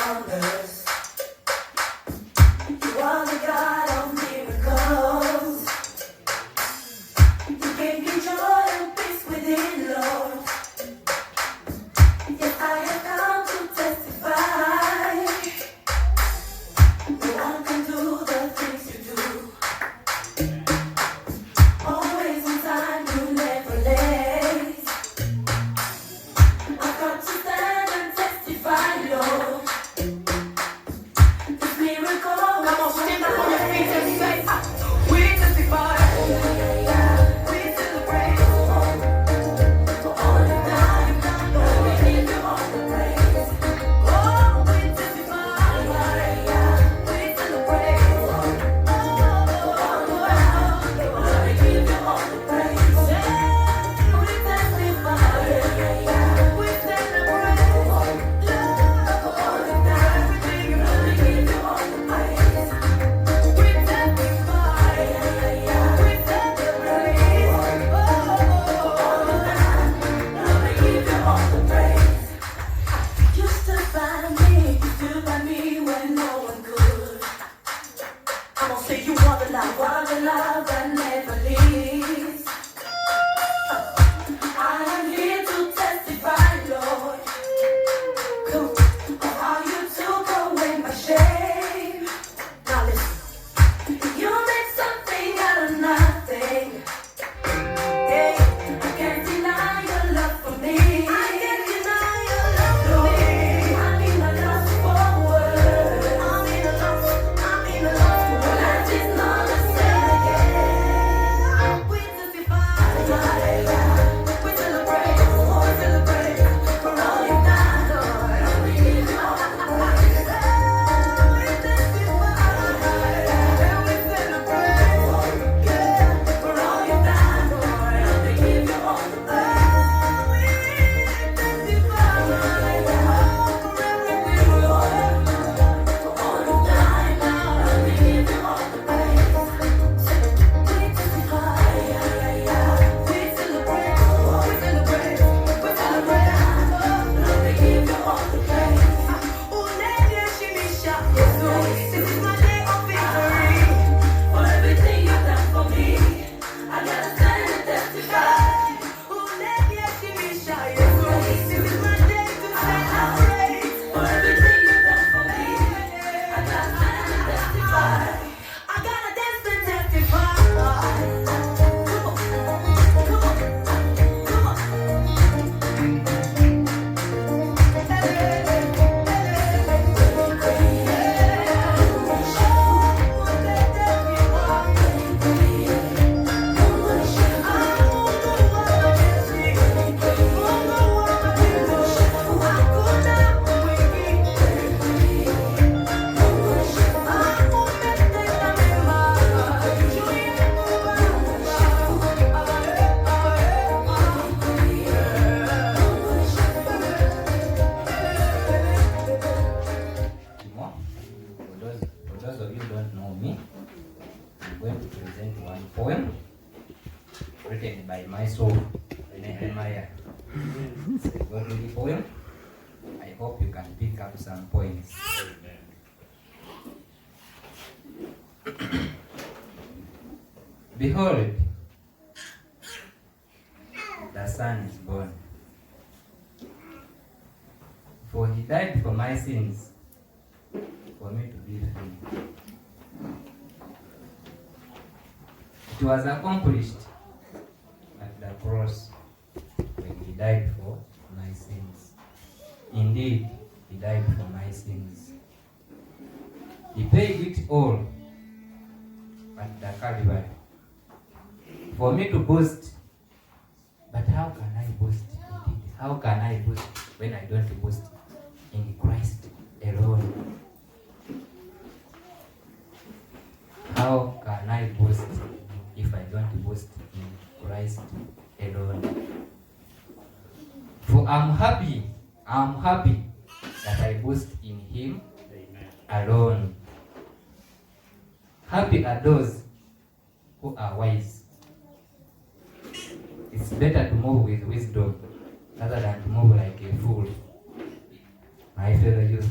wonders. You are the God of miracles. You gave me joy and peace within, Lord. Yes, I have come to testify. No one can do the things you do. Always on time, you never late. I've got to stand and testify, Lord. This miracle. Come on, stand up on your feet and say, we testify. We celebrate. For all the time, Lord, we give you all the praise. Oh, we testify. We celebrate. For all the time, Lord, we give you all the praise. We testify. We celebrate. Lord, for all the time, Lord, we give you all the praise. We testify. We celebrate. Oh, for all the time, Lord, we give you all the praise. You stood by me, you stood by me when no one could. I'm gonna say you are the love that never leaves. I am here to testify, Lord, of how you took away my shame. Now listen, you made something out of nothing. Hey, I can't deny your love for me. I can't deny your love for me. I'm in a lost for words. I'm in a lost for words. Life is not the same again. We testify. We celebrate. We celebrate. For all you've done, Lord. We give you all the praise. We testify. We celebrate. Yeah. For all you've done, Lord. We give you all the praise. We testify. For everything, Lord. For all you've done, Lord. We give you all the praise. We testify. We celebrate. We celebrate. We celebrate. Lord, we give you all the praise. Unayeshimisha Yesu, this is my day of victory. For everything you've done for me, I gotta stand and testify. Unayeshimisha Yesu, this is my day to celebrate. For everything you've done for me, I gotta stand and testify. I gotta dance and testify. Come on, come on, come on. More. For those of you who don't know me, I'm going to present one poem written by myself, Nehemiah. It's a godly poem. I hope you can pick up some points. Behold, the Son is born. For he died for my sins, for me to be free. It was accomplished at the cross when he died for my sins. Indeed, he died for my sins. He paid it all at the Calvary. For me to boast, but how can I boast? Indeed, how can I boast when I don't boast in Christ alone? How can I boast if I don't boast in Christ alone? For I'm happy that I boast in Him alone. Happy are those who are wise. It's better to move with wisdom rather than to move like a fool. My fellow youth,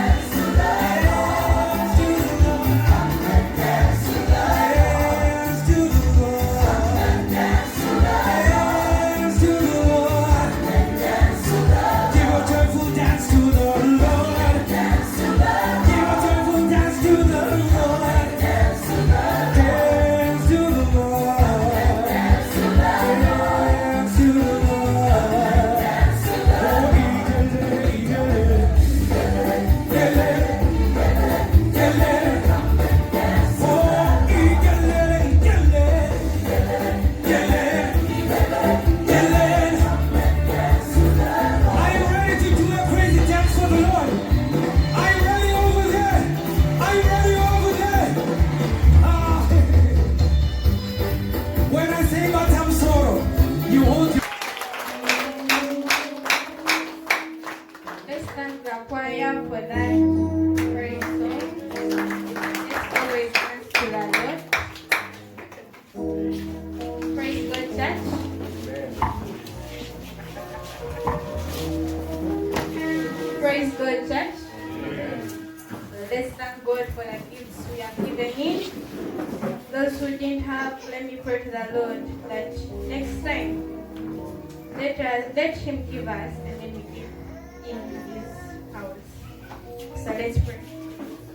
thank God for the gifts we have given in. Those who didn't have, let me pray to the Lord that next time, let Him give us and then we give in His house. So let's pray.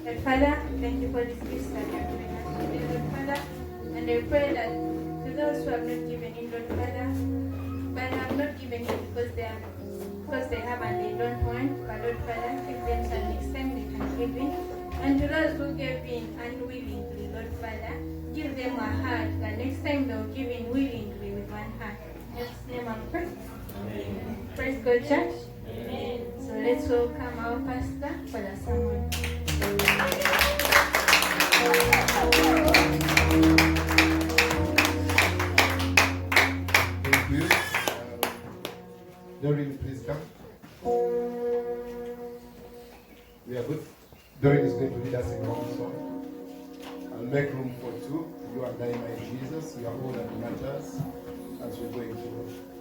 Lord Father, thank you for these gifts that you have given us today, Lord Father. And I pray that to those who have not given in, Lord Father, but have not given in because they have and they don't want, but Lord Father, give them so next time they can give in. And to those who gave in unwillingly, Lord Father, give them a heart that next time they'll give in willingly with one heart. In Jesus' name I pray. Amen. Praise God, church. Amen. So let's welcome our pastor for the sermon. Thank you. Doreen, please come. We are good. Doreen is going to lead us in one song. I'll make room for two. You and I, my Jesus. You are all that matters as we're going to worship.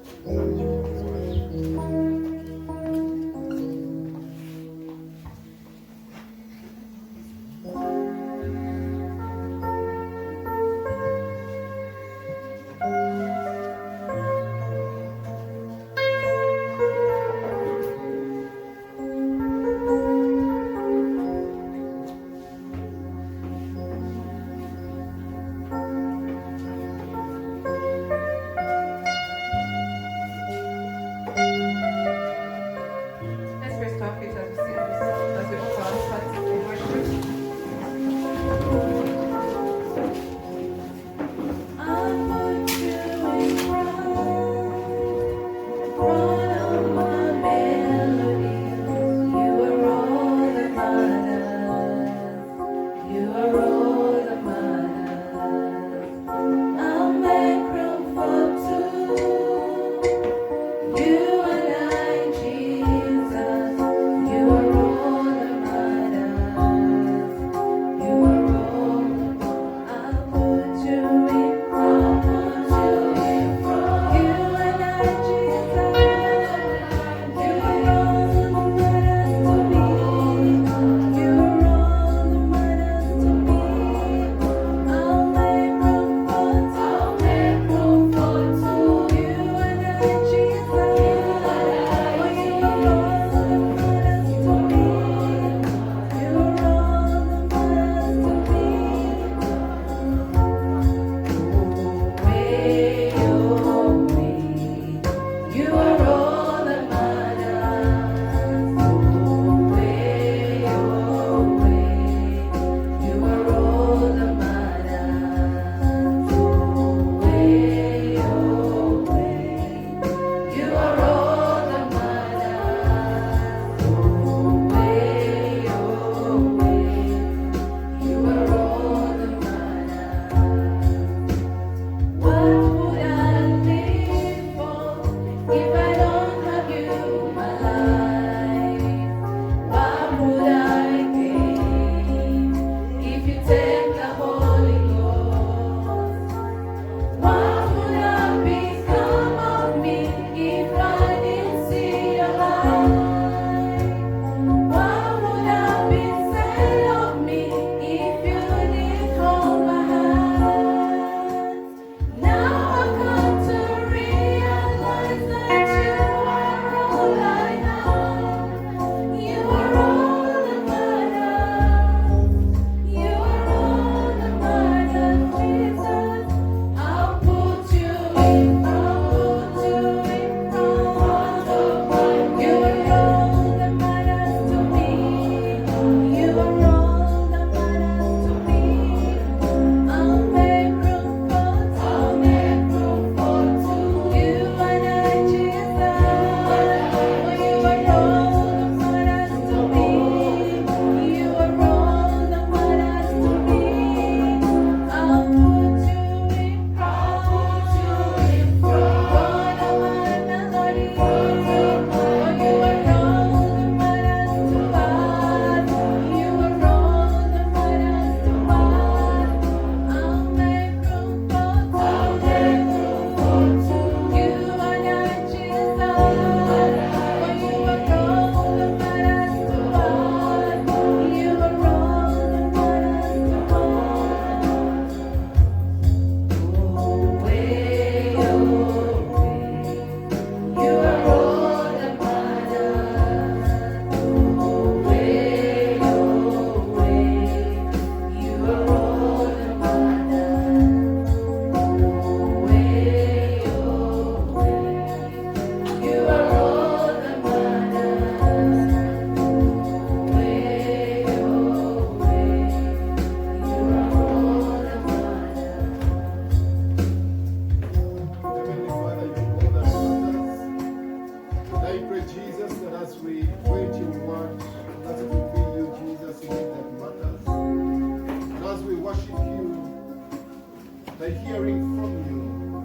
by hearing from you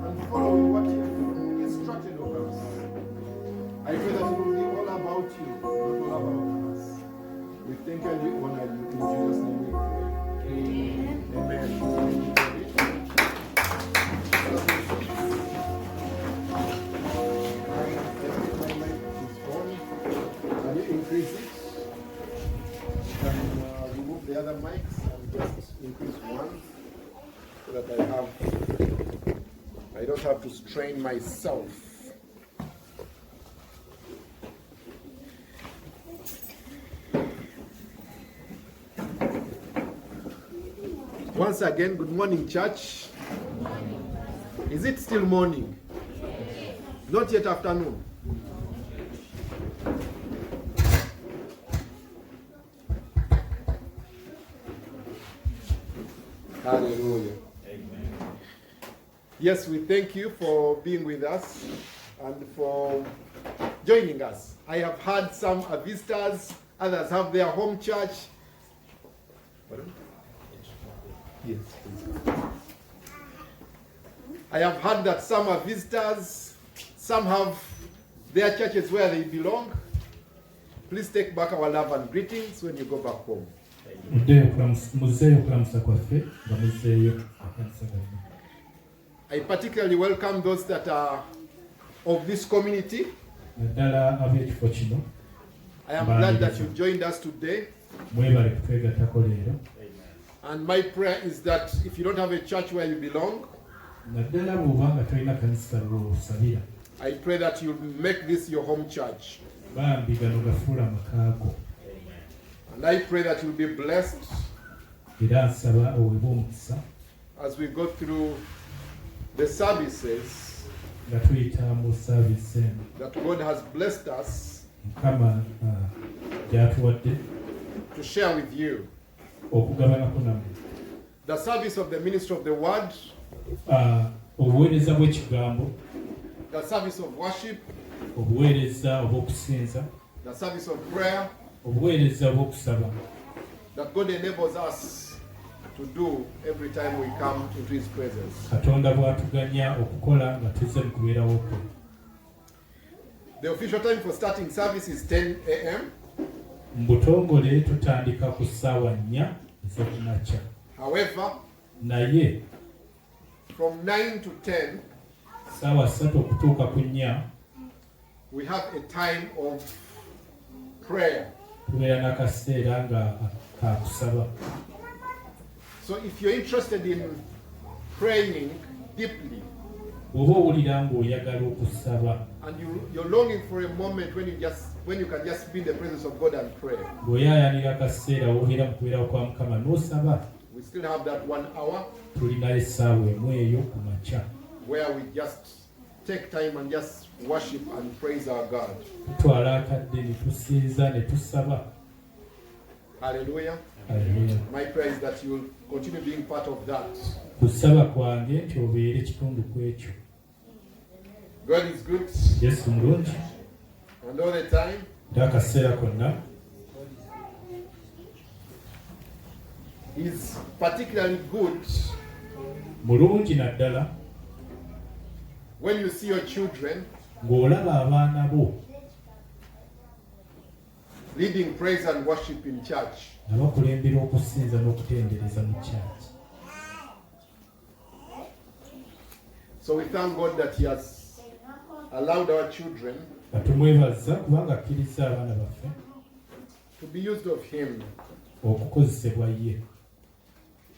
and following what you've instructed of us. I pray that it will be all about you, not all about us. We thank you and we honor you. In Jesus' name we pray. Amen. My mic is on. Can you increase it? Can remove the other mics and just increase one so that I don't have to strain myself. Once again, good morning, church. Is it still morning? Not yet afternoon. Hallelujah. Amen. Yes, we thank you for being with us and for joining us. I have had some are visitors, others have their home church. Pardon? Yes, please. I have heard that some are visitors, some have their churches where they belong. Please take back our love and greetings when you go back home. I particularly welcome those that are of this community. I am glad that you joined us today. And my prayer is that if you don't have a church where you belong, I pray that you make this your home church. And I pray that you'll be blessed as we go through the services that God has blessed us to share with you. The service of the ministry of the word, the service of worship, the service of prayer, that God enables us to do every time we come into His presence. The official time for starting service is 10 a.m. However, from 9 to 10, we have a time of prayer. So if you're interested in praying deeply, and you're longing for a moment when you can just be in the presence of God and pray, we still have that 1 hour where we just take time and just worship and praise our God. Hallelujah. Hallelujah. My prayer is that you will continue being part of that. God is good. Yes, and all the time. He's particularly good when you see your children leading praise and worship in church. So we thank God that He has allowed our children to be used of Him.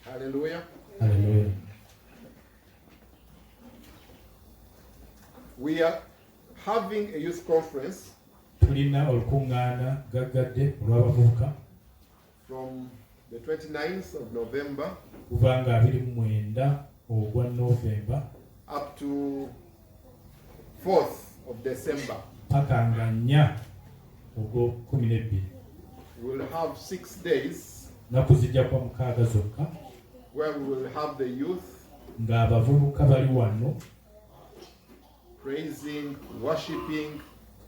Hallelujah. Hallelujah. We are having a youth conference from the 29th of November up to 4th of December. We will have 6 days where we will have the youth praising, worshiping,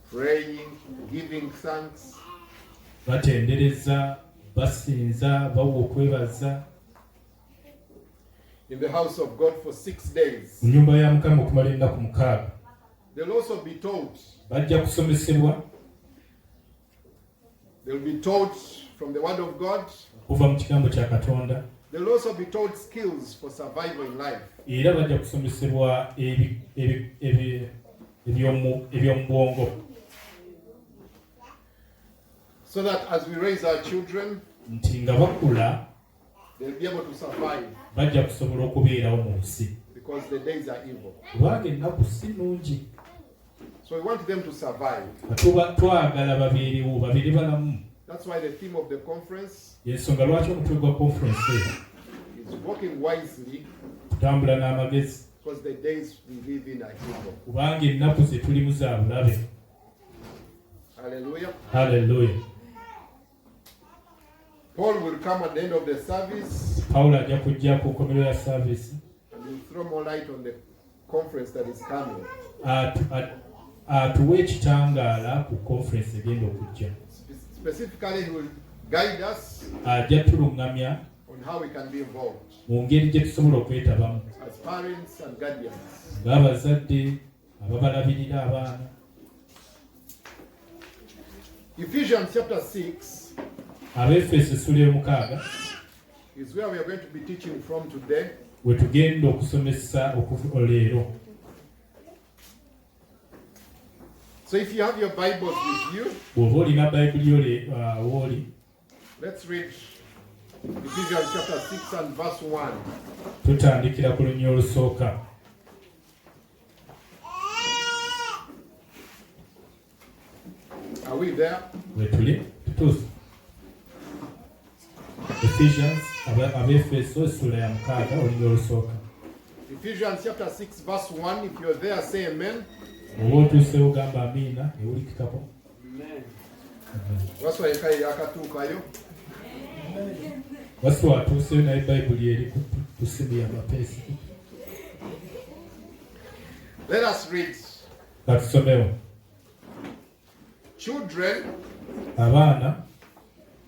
praying, giving thanks. in the house of God for 6 days. mu nnyumba ya Mukama okumala ennaku 6. They'll also be taught. Bajja kusomesebwa. They'll be taught from the Word of God. Kuva mu kigambo kya Katonda. They'll also be taught skills for survival in life. Era bajja kusomesebwa eby'omu bwongo. So that as we raise our children, Nti nga bakula they'll be able to survive bajja kusobola okubeerawo mu nsi. because the days are evil. Kubanga ennaku si nnungi. So we want them to survive. Twagala babeere balamu. That's why the theme of the conference Yensonga lwaki omutwe gwa conference is walking wisely kutambula n'amagezi. because the days we live in are evil. Kubanga ennaku ze tulimu za bulabe. Hallelujah. Hallelujah. Paul will come at the end of the service Pawulo ajja kujja ku nkomerero ya service. and will throw more light on the conference that is coming. Atuwe ekitangaala ku conference egenda okujja. Specifically, he will guide us Ajja tuluŋŋamya on how we can be involved mu ngeri gye tusobola okwetabamu as parents and guardians. ng'abazadde ababalabirira abaana. Ephesians chapter 6 Abefeso essula y'omukaaga is where we are going to be teaching from today. we tugenda okusomesa okuva leero. So if you have your Bibles with you, Bw'oba olina bayibuli yo wooli, let's read Ephesians chapter 6 and verse 1. tutandikira ku lunya olusooka. Are we there? We tuli tutuuse. Ephesians Abefeso essula ya 6 olunya olusooka. Ephesians chapter 6 verse 1. If you're there, say amen. Oba otuusewo gamba amiina ewulikikako. Waswahili yakatuukayo. Wasi watuuseyo naye bayibuli eri ku simu ya mapeesi. Let us read. Katusomewo. Children, Abaana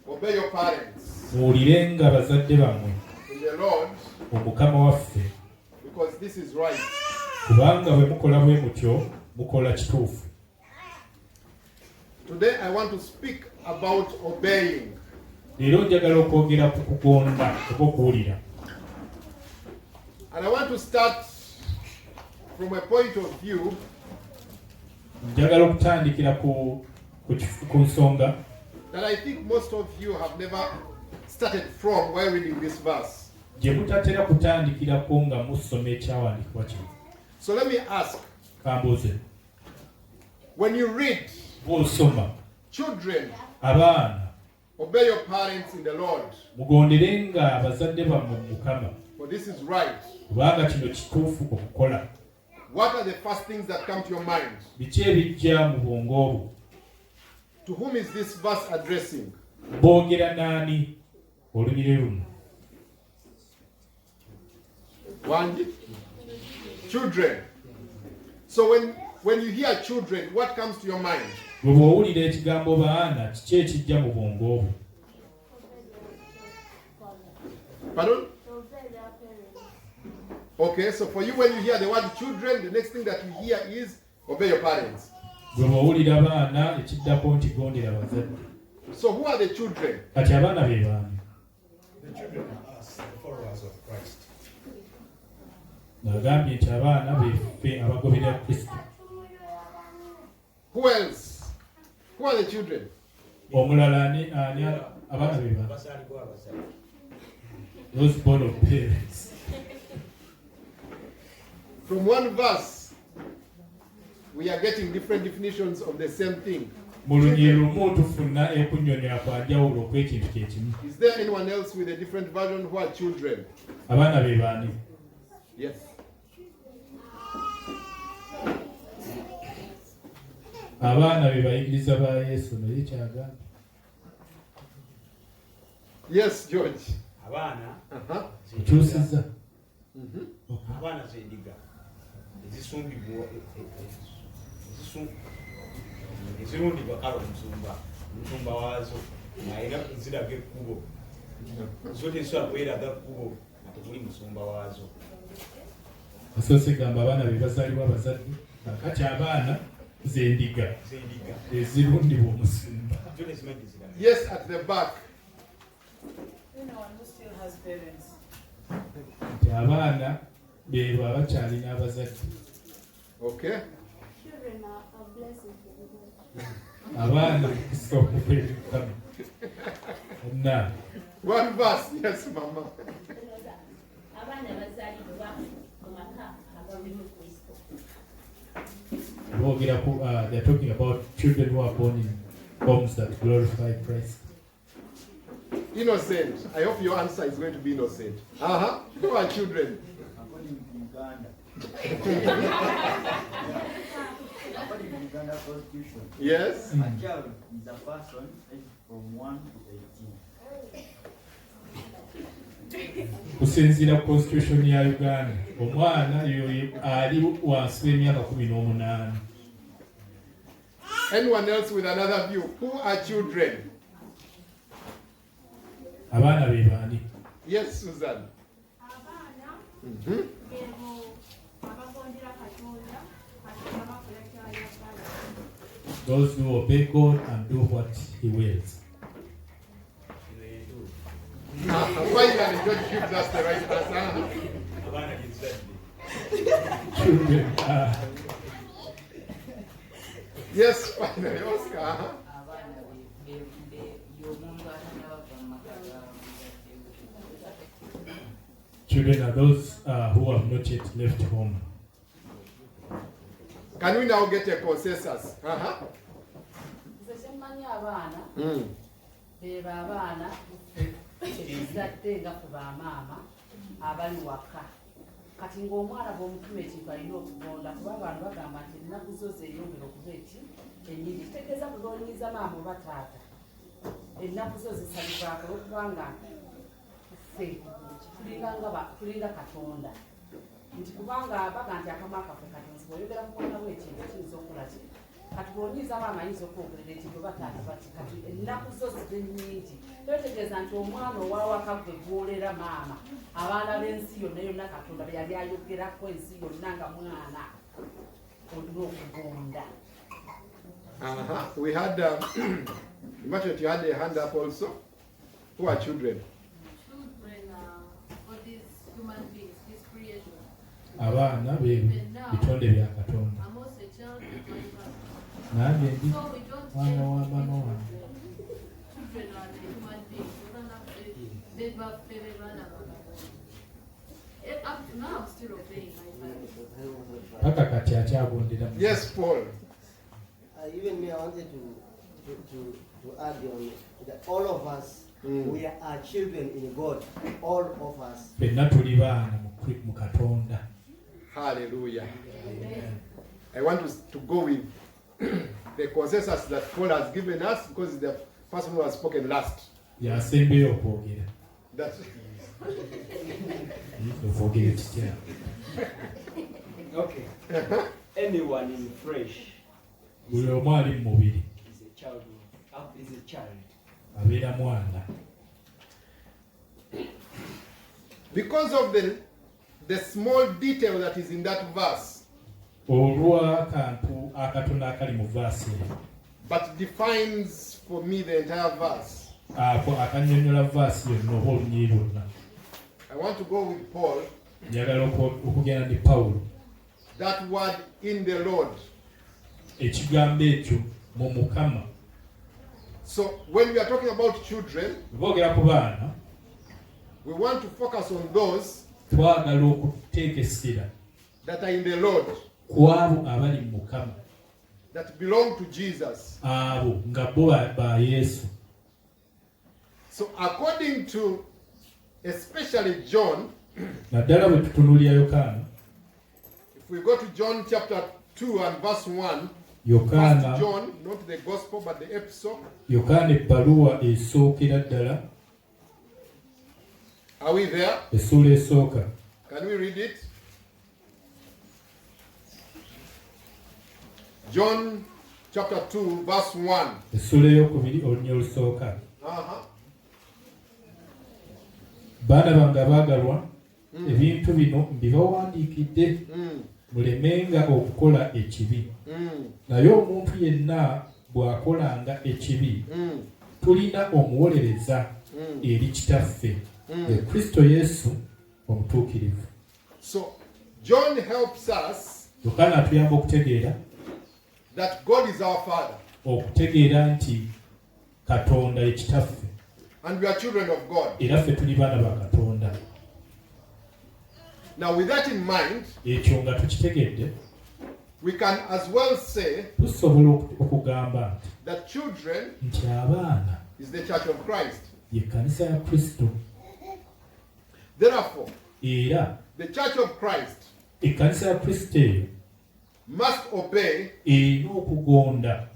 obey your parents muwulirenga bazadde bammwe in the Lord, omukama waffe, because this is right. kubanga bwe mukola bwe mutyo mukola kituufu. Today I want to speak about obeying. Leero njagala okwogera ku kugonda oba okuwulira. And I want to start from a point of view Njagala okutandikira ku nsonga that I think most of you have never started from while reading this verse. gye mutatera kutandikirako nga musoma ekyawandiikibwa kino. So let me ask, Kambuuze, when you read, bw'osoma, children, abaana obey your parents in the Lord, mugonderenga abazadde bammwe mu Mukama, for this is right. kubanga kino kituufu okukola. What are the first things that come to your mind? Biki ebijja mu bwongo bwo? To whom is this verse addressing? Boogera n'ani olubiri luno? One, children. So when you hear children, what comes to your mind? Bwe bw'owulira ekigambo baana, kiki ekijja mu bwongo bwo? Pardon? Okay, so for you, when you hear the word children, the next thing that you hear is obey your parents. Bwe bw'owulira baana, ekiddako nti gondera bazadde. So who are the children? Kati abaana be baani? The children are us, the followers of Christ. Nagambye nti abaana beffe abagoberera Kristo. Who else? Who are the children? Omulala ani abaana be baani? Basalibwa abasajja. Those born of parents. From one verse, we are getting different definitions of the same thing. Mu lunyi lumu tufuna ekunnyonnyola kwa njawulo okw'ekintu kye kimu. Is there anyone else with a different version who are children? Abaana be baani? Yes. Abaana be bayigiriza ba Yesu naye kyagamba. Yes, George. Abaana Okyusizza. abaana z'endiga ezisumbibwa ezirundibwa kale omusumba waazo ng'ayina ziraga ekkubo zo tezisobola kweraga kkubo tebuli musumba waazo. Asoose gamba abaana be bazaalibwa abazadde kakati abaana z'endiga ezirundibwa omusumba. Yes, at the back. Anyone who still has parents. Nti abaana beebo abakyalina abazadde. Okay. Children are a blessing to everyone. Abaana okubeerekamu na One verse. Yes, Mama. Abana bazaalibwa mu maka agamulimu Kristo. boogera ku they're talking about children who are born in homes that glorify Christ. Innocent. I hope your answer is going to be innocent. Who are children? According to Uganda. According to Uganda Constitution, Yes. a child is a person aged from 1 to 18. Kusinziira ku constitution ya Uganda, omwana yoyo ali wansi w'emyaka 18. Anyone else with another view? Who are children? Abaana be baani? Yes, Susan. Abaana Mm-hmm. beebo abagondera Katonda Katonda bakola ky'ayagala. Those who obey God and do what He wills. Finally, God gives us the right answer. Abaana gezadde. Children are Yes, finally, Oscar. Abaana y'omuntu atannaba kuva mu maka gaabwe. children are those who have not yet left home. Can we now get a consensus? Nze kye mmanyi abaana Mm. beebo abaana ekizadde nga ku bamaama abali waka. Kati ng'omwana bw'omutuma ekintu alina okugonda kuba abantu bagamba nti ennaku zo zeeyongera okuba eki ennyingi. Kitegeeza kugonyiza maama oba taata. Ennaku zo zisalibwako olwokubanga ffe tulinga Katonda. Nti kubanga baga nti akamwa kaffe katonzi bw'oyogera ku mwana we ekintu kiyinza okukola ki. Kati bw'onyiza maama ayinza okwogerera ekintu oba taata bati kati ennaku zo zibe nnyingi. Tegeeza nti omwana owawaka gwe gwolera maama abaana b'ensi yonna yonna Katonda be yali ayogerako ensi yonna nga mwana olina okugonda. We had, imagine you had a hand up also. Who are children? Children are for these human beings, this creation. Abaana beebo bitonde bya Katonda. I'm also a child of my father. Nange ndi So we don't mwana wa mama wange. children are the human beings. We don't have to baby banana. Up to now, I'm still obeying my father. Paka kati akyagondera. Yes, Paul. Even me, I wanted to add on that all of us, we are children in God. All of us. Ffenna tuli baana mu Katonda. Hallelujah. I want to go with the consensus that Paul has given us because he's the person who has spoken last. Yasembeyo okwogera. That Okwogera kitya. Okay. Anyone in flesh Buli omu ali mu mubiri is a child. Is a child. abeera mwana. because of the small detail that is in that verse, Olw'akantu akatono akali mu vaasi eyo. but defines for me the entire verse. Ako akannyonnyola vaasi yonna oba olunyiri lwonna. I want to go with Paul. Njagala okugenda ne Pawulo. That word in the Lord. Ekigambo ekyo mu Mukama. So when we are talking about children, Boogera ku baana, we want to focus on those twagala okuteeka essira that are in the Lord, ku abo abali mu Mukama. that belong to Jesus. Abo nga bo ba Yesu. So according to especially John, Naddala bwe tutunuulira Yokaana. if we go to John chapter 2 and verse 1, Yokaana, First John, not the gospel but the epistle. Yokaana ebbaluwa esookera ddala. Are we there? Essuula esooka. Can we read it? John chapter 2 verse 1. Essuula ey'okubiri olunya olusooka. Uh-huh. Baana bange abaagalwa, ebintu bino mbibawandiikidde mulemenga okukola ekibi. Naye omuntu yenna bw'akolanga ekibi tulina omuwolereza eri kitaffe Kristo Yesu omutuukirivu. So John helps us Yokaana atuyamba okutegeera that God is our Father okutegeera nti Katonda ye kitaffe and we are children of God. era ffe tuli baana ba Katonda. Now with that in mind, Ekyo nga tukitegedde we can as well say tusobola okugamba that children nti abaana is the church of Christ. ye kkanisa ya Kristo. Therefore, Era the church of Christ ekkanisa ya Kristo eyo must obey erina okugonda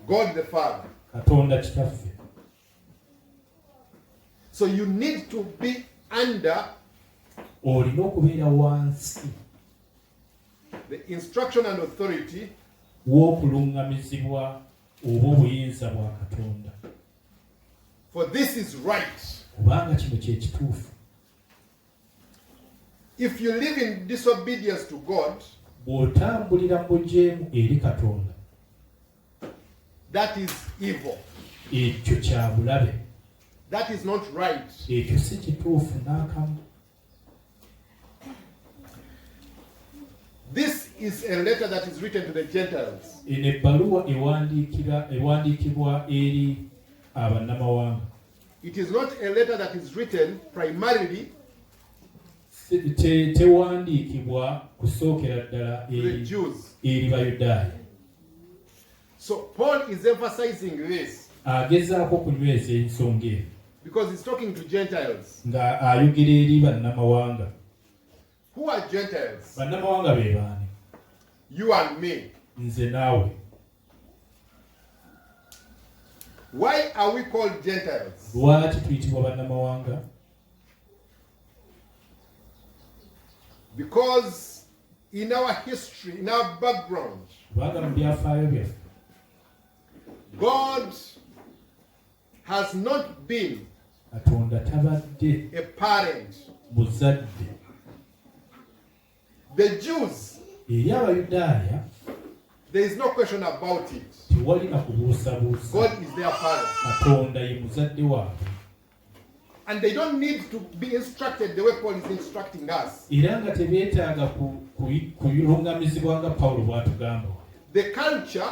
God the Father. Katonda kitaffe. So you need to be under Olina okubeera wansi the instruction and authority w'okuluŋŋamizibwa oba obuyinza bwa Katonda. for this is right. Kubanga kino kye kituufu. If you live in disobedience to God, Bw'otambulira mu bujeemu eri Katonda, that is evil. ekyo kya bulabe. That is not right. Ekyo si kituufu n'akamu. This is a letter that is written to the Gentiles. Eno ebbaluwa ewandiikibwa eri abannamawanga. It is not a letter that is written primarily Tewandiikibwa kusookera ddala to the Jews. eri Bayudaaya. So Paul is emphasizing this Agezaako okunyweza ensonga eyo because he's talking to Gentiles. nga ayogera eri bannamawanga. Who are Gentiles? Bannamawanga be baani? You and me. Nze naawe. Why are we called Gentiles? Lwaki tuyitibwa bannamawanga? Because in our history, in our background, Kubanga mu byafaayo byaffe God has not been Katonda tabadde a parent. muzadde. The Jews, Eri Abayudaaya there is no question about it. tewali na kubuusabuusa. God is their father. Katonda ye muzadde waabwe. And they don't need to be instructed the way Paul is instructing us. Era nga tebeetaaga kuluŋŋamizibwa nga Pawulo bw'atugamba. The culture,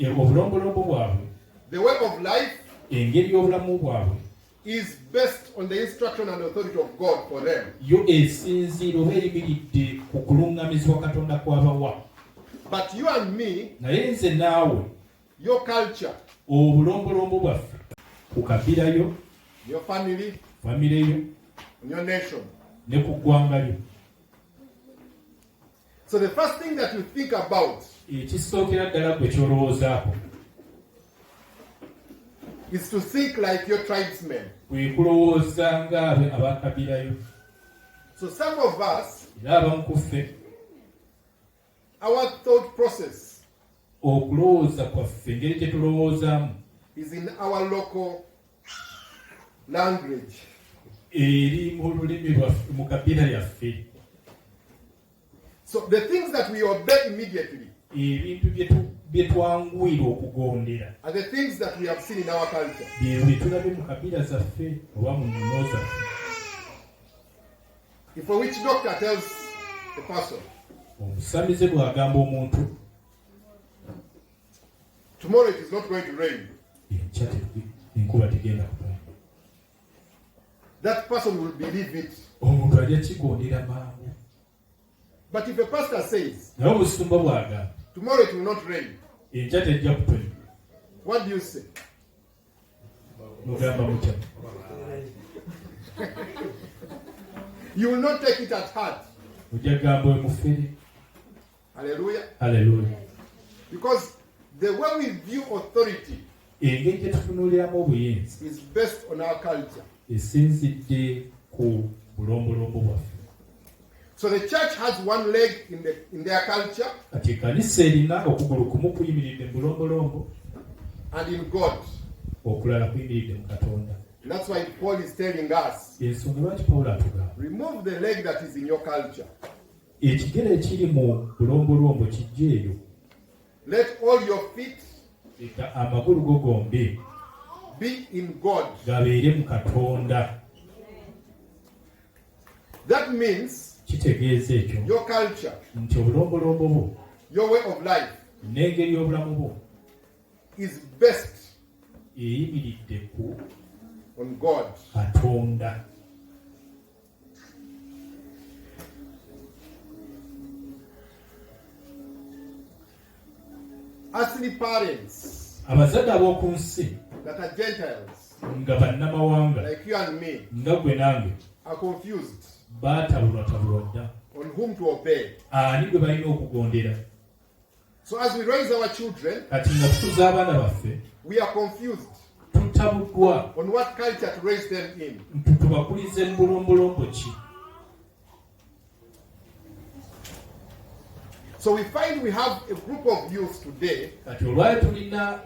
Obulombolombo bwabwe, the way of life, engeri y'obulamu bwabwe is based on the instruction and authority of God for them. yo esinziira oba eyimiridde ku kuluŋŋamizibwa Katonda kw'abawa. But you and me, Naye nze naawe, your culture, obulombolombo bwaffe ku kabira yo, your family, famire yo and your nation. ne ku ggwanga lyo. So the first thing that you think about Ekisookera ddala gwe kyolowoozaako is to think like your tribesmen. kwe kulowooza ng'abakabira yo. So some of us, Era abamu ku ffe our thought process okulowooza kwaffe, engeri gye tulowoozaamu is in our local language. eri mu lulimi lwaffe, mu kabira lyaffe. So the things that we obey immediately Ebintu bye twanguyira okugondera are the things that we have seen in our culture. bye tulabe mu kabira zaffe oba mu nnono zaffe. If a witch doctor tells a person, Omusamize bw'agamba omuntu tomorrow it is not going to rain, enkya enkuba tegenda kutwala, that person will believe it. omuntu ajja kigondera mangu. But if a pastor says, Naye omusumba bw'agamba tomorrow it will not rain, enkya tejja kutonnya, what do you say? mugamba mutya? You will not take it at heart. Ojja gamba emufere. Hallelujah. Haleluya. Because the way we view authority Engeri gye tutunuuliramu obuyinza is based on our culture. esinzidde ku bulombolombo bwaffe. So the church has one leg in their culture Kati ekkanisa erina okugulu kumu kuyimiridde mu bulombolombo, and in God. okulala kuyimiridde mu Katonda. That's why Paul is telling us, ensonga lwaki Pawulo atugamba remove the leg that is in your culture. ekigere ekiri mu bulombolombo kijje eyo, Let all your feet leka amagulu go gombi be in God. gabeere mu Katonda. That means Kitegeeza ekyo your culture, nti obulombolombo bwo your way of life n'engeri y'obulamu bwo is based eyimiridde ku on God. Katonda. Earthly parents Abazadde ab'oku nsi that are Gentiles, nga bannamawanga like you and me, nga gwe nange are confused baatabulwatabulwa dda on whom to obey. ani gwe balina okugondera. So as we raise our children, Kati nga tukuza abaana baffe we are confused tutabuddwa on what culture to raise them in. tubakulize mu bulombolombo ki. So we find we have a group of youth today Kati olwali tulina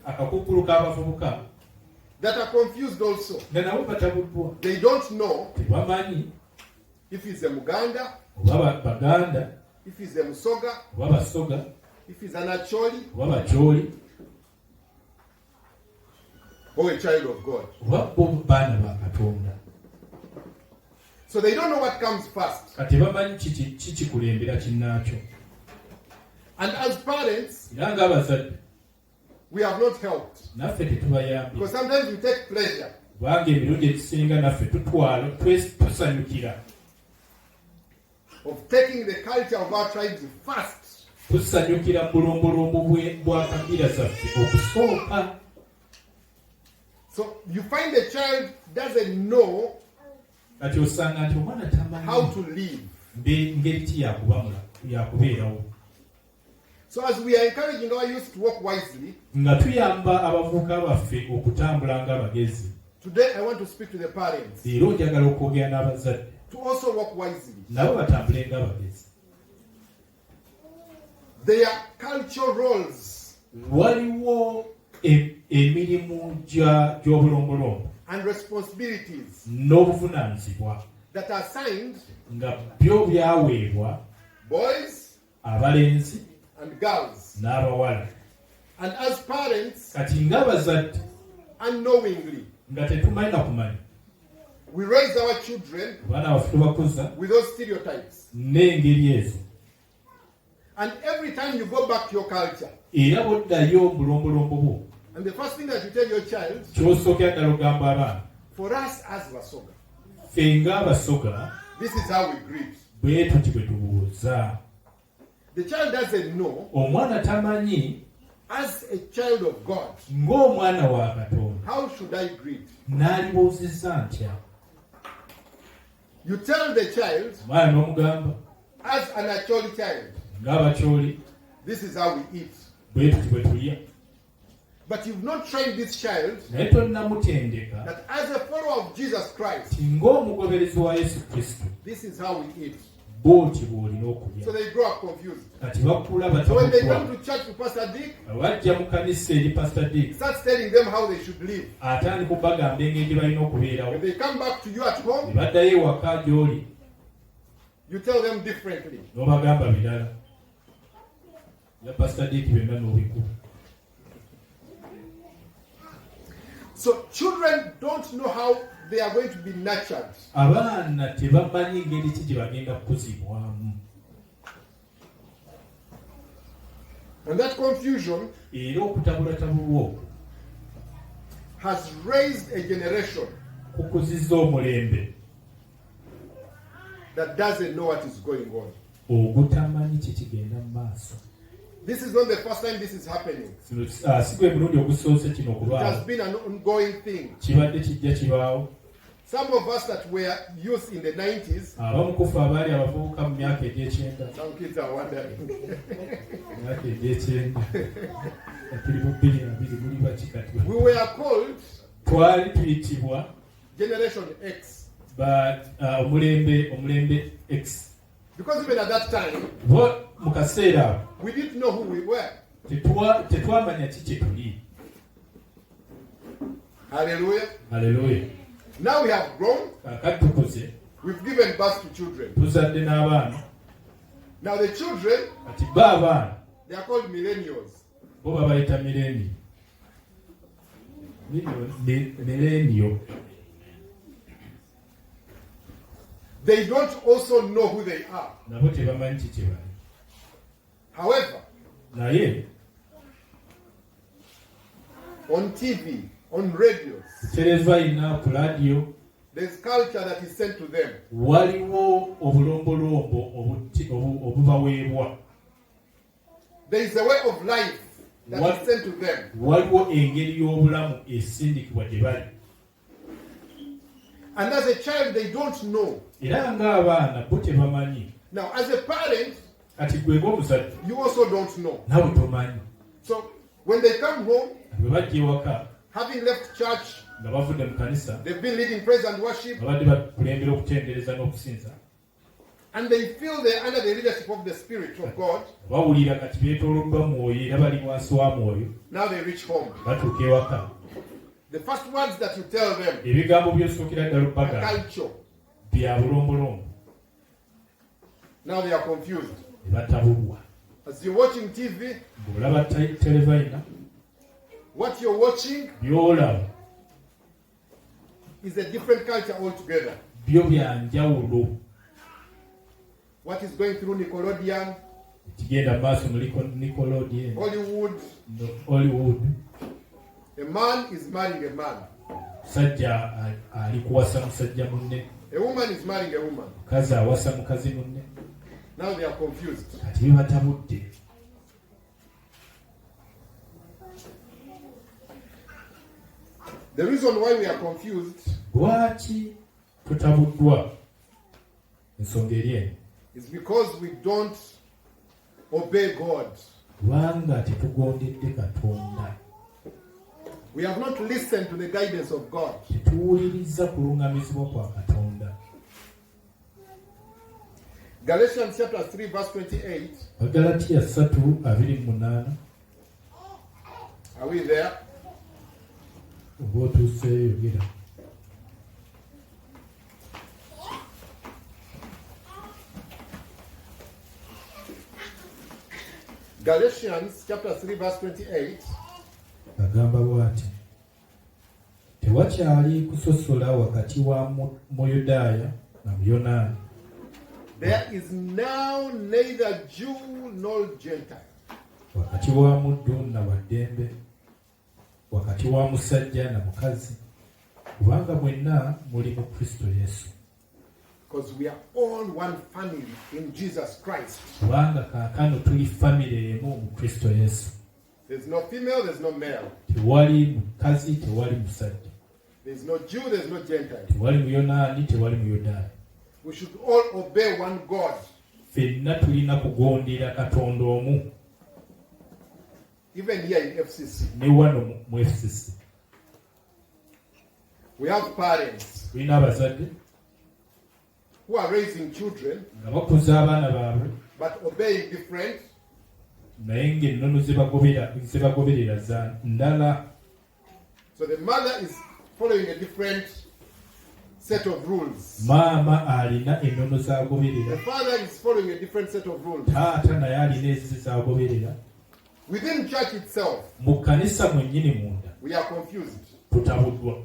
akakuukulu k'abavubuka that are confused also. nga nabo batabuddwa, They don't know tebamanyi if he's a Muganda, oba Baganda if he's a Musoga, oba Basoga if he's an Acholi, oba Bacholi or a child of God. oba bo baana ba Katonda. So they don't know what comes first. Kati bamanyi kikikulembera kinnaakyo. And as parents, Era ng'abazadde we have not helped. naffe tetubayambye, Because sometimes we take pleasure kubanga emirundi egisinga naffe tusanyukira of taking the culture of our tribes first. tusanyukira mu bulombolombo bwa kabira zaffe okusooka. So you find the child doesn't know Kati osanga nti omwana tamanyi how to live. ngeri ki yakubeerawo. So as we are encouraging our youth to walk wisely, Nga tuyamba abavubuka baffe okutambula ng'abagezi, today I want to speak to the parents leero njagala okwogera n'abazadde to also walk wisely. nabo batambule ng'abagezi. Their cultural roles Waliwo emirimu gy'obulombolombo and responsibilities n'obuvunaanyizibwa that are assigned nga byo byaweebwa boys abalenzi and girls. n'abawala. And as parents, Kati ng'abazadde unknowingly, nga tetumanyi na kumanya, we raise our children abaana baffe tubakuza with those stereotypes. n'engeri ezo. And every time you go back to your culture, Era bw'oddayo bulombolombo bwo, and the first thing that you tell your child, ky'osookera ddala ogamba abaana, for us as Basoga, ffe ng'Abasoga this is how we greet. bwe tuti bwe tubuuza. The child doesn't know, Omwana tamanyi as a child of God, ng'omwana wa Katonda how should I greet? n'alibuuzizza ntya. You tell the child, Omwana n'omugamba as an Acholi child, ng'Abakyoli this is how we eat. bwe tuti bwe tulya. But you've not trained this child Naye tonnamutendeka that as a follower of Jesus Christ, ti ng'omugoberezi wa Yesu Kristo this is how we eat. bw'oti bw'olina okulya. So they grow up confused. Kati bakula So when they batabuddwa. come to church to Pastor Dick, Bajja mu kanisa eri Pastor he Dick starts telling them how they should live. atandika okubagamba engeri gye balina okubeerawo. When they come back to you at Ne home, baddayo ewaka gy'oli you tell them differently. n'obagamba birala. Ya Pastor Dick byonna n'obikuba. So children don't know how they are going to be nurtured. Abaana tebamanyi ngeri ki gye bagenda kukuzibwamu. And that confusion Era okutabulatabulwa okwo has raised a generation kukuzizza omulembe that doesn't know what is going on. ogutamanyi kikigenda mu maaso. This is not the first time this is happening. Si gwe mulundi ogusoose kino It has okubaawo, been an ongoing thing. kibadde kijja kibaawo. Some of us that were youth in the 90s, Abamu ku ffe abaali abavubuka mu myaka egy'ekyenda, some kids are wondering. myaka egy'ekyenda tuli mu 2020 muli baki kati? We were called Twali tuyitibwa Generation X. omulembe X. Because even at that time, Bo mu kaseera ako we didn't know who we were. tetwamanya ki kye tuli. Hallelujah. Hallelujah. Now we have grown. Kakatukuze. We've given birth to children. Tuzadde n'abaana. Now the children, Kati bo abaana. they are called millennials. Bo babayita millennial. Millennial. They don't also know who they are. Nabo tebamanyi kye bali. However, Naye on TV, on radios, televayina ku laadiyo there's culture that is sent to them. waliwo obulombolombo obubaweebwa. There is a way of life that is sent to them. Waliwo engeri y'obulamu esindikibwa gye bali. And as a child, they don't know. Era ng'abaana bo tebamanyi. Now, as a parent, Kati gwe ng'omuzadde you also don't know. nawe tomanyi. So, when they come home, Bwe bajja ewaka having left church, nga bavudde mu kanisa they've been leading praise and worship, nga badde bakulembera okutendereza n'okusinza, and they feel they're under the leadership of the Spirit of God. bawulira kati beetooloddwa mwoyo era bali wansi wa mwoyo, Now they reach home. batuuka ewaka. The first words that you tell them Ebigambo by'osookera ddala are obbagala culture. bya bulombolombo. Now they are confused. Ne batabulwa. As you're watching TV, Bw'olaba televayina, what you're watching by'olaba is a different culture altogether. byo bya njawulo. What is going through Nickelodeon, Ekigenda mu maaso mu Nickelodeon, Hollywood, Hollywood, a man is marrying a man. musajja ali kuwasa musajja munne, A woman is marrying a woman. mukazi awasa mukazi munne. Now they are confused. Kati bibatabudde. The reason why we are confused Lwaki tutabuddwa? Ensonga eri eno. is because we don't obey God. Kubanga tetugondedde Katonda. We have not listened to the guidance of God. Tetuwuliriza kulungamizibwa kwa Katonda. Galatians chapter 3 verse 28. Agalatiya 3:28. Are we there? Oba otuuseeyo yogera. Galatians chapter 3 verse 28. Agamba bw'ati. Tewakyali kusosola wakati wa Muyudaaya na Muyonaani. There is now neither Jew nor Gentile. Wakati wa muddu na waddembe, wakati wa musajja na mukazi, kubanga mwenna muli mu Kristo Yesu. Because we are all one family in Jesus Christ. Kubanga kaakano tuli famire emu mu Kristo Yesu. There's no female, there's no male. Tewali mukazi, tewali musajja. There's no Jew, there's no Gentile. Tewali Muyonaani, tewali Muyudaaya. We should all obey one God. Ffenna tulina kugondera Katonda omu. Even here in FCC. Ne wano mu FCC. We have parents Tulina abazadde who are raising children nga bakuza abaana baabwe, but obeying different. naye ng'ennono ze bagoberera za ndala. So the mother is following a different set of rules. Maama alina ennono The z'agoberera, father is following a different set of rules. taata naye alina ezize z'agoberera. Within church itself, Mu kkanisa mwennyini munda we are confused. tutabuddwa.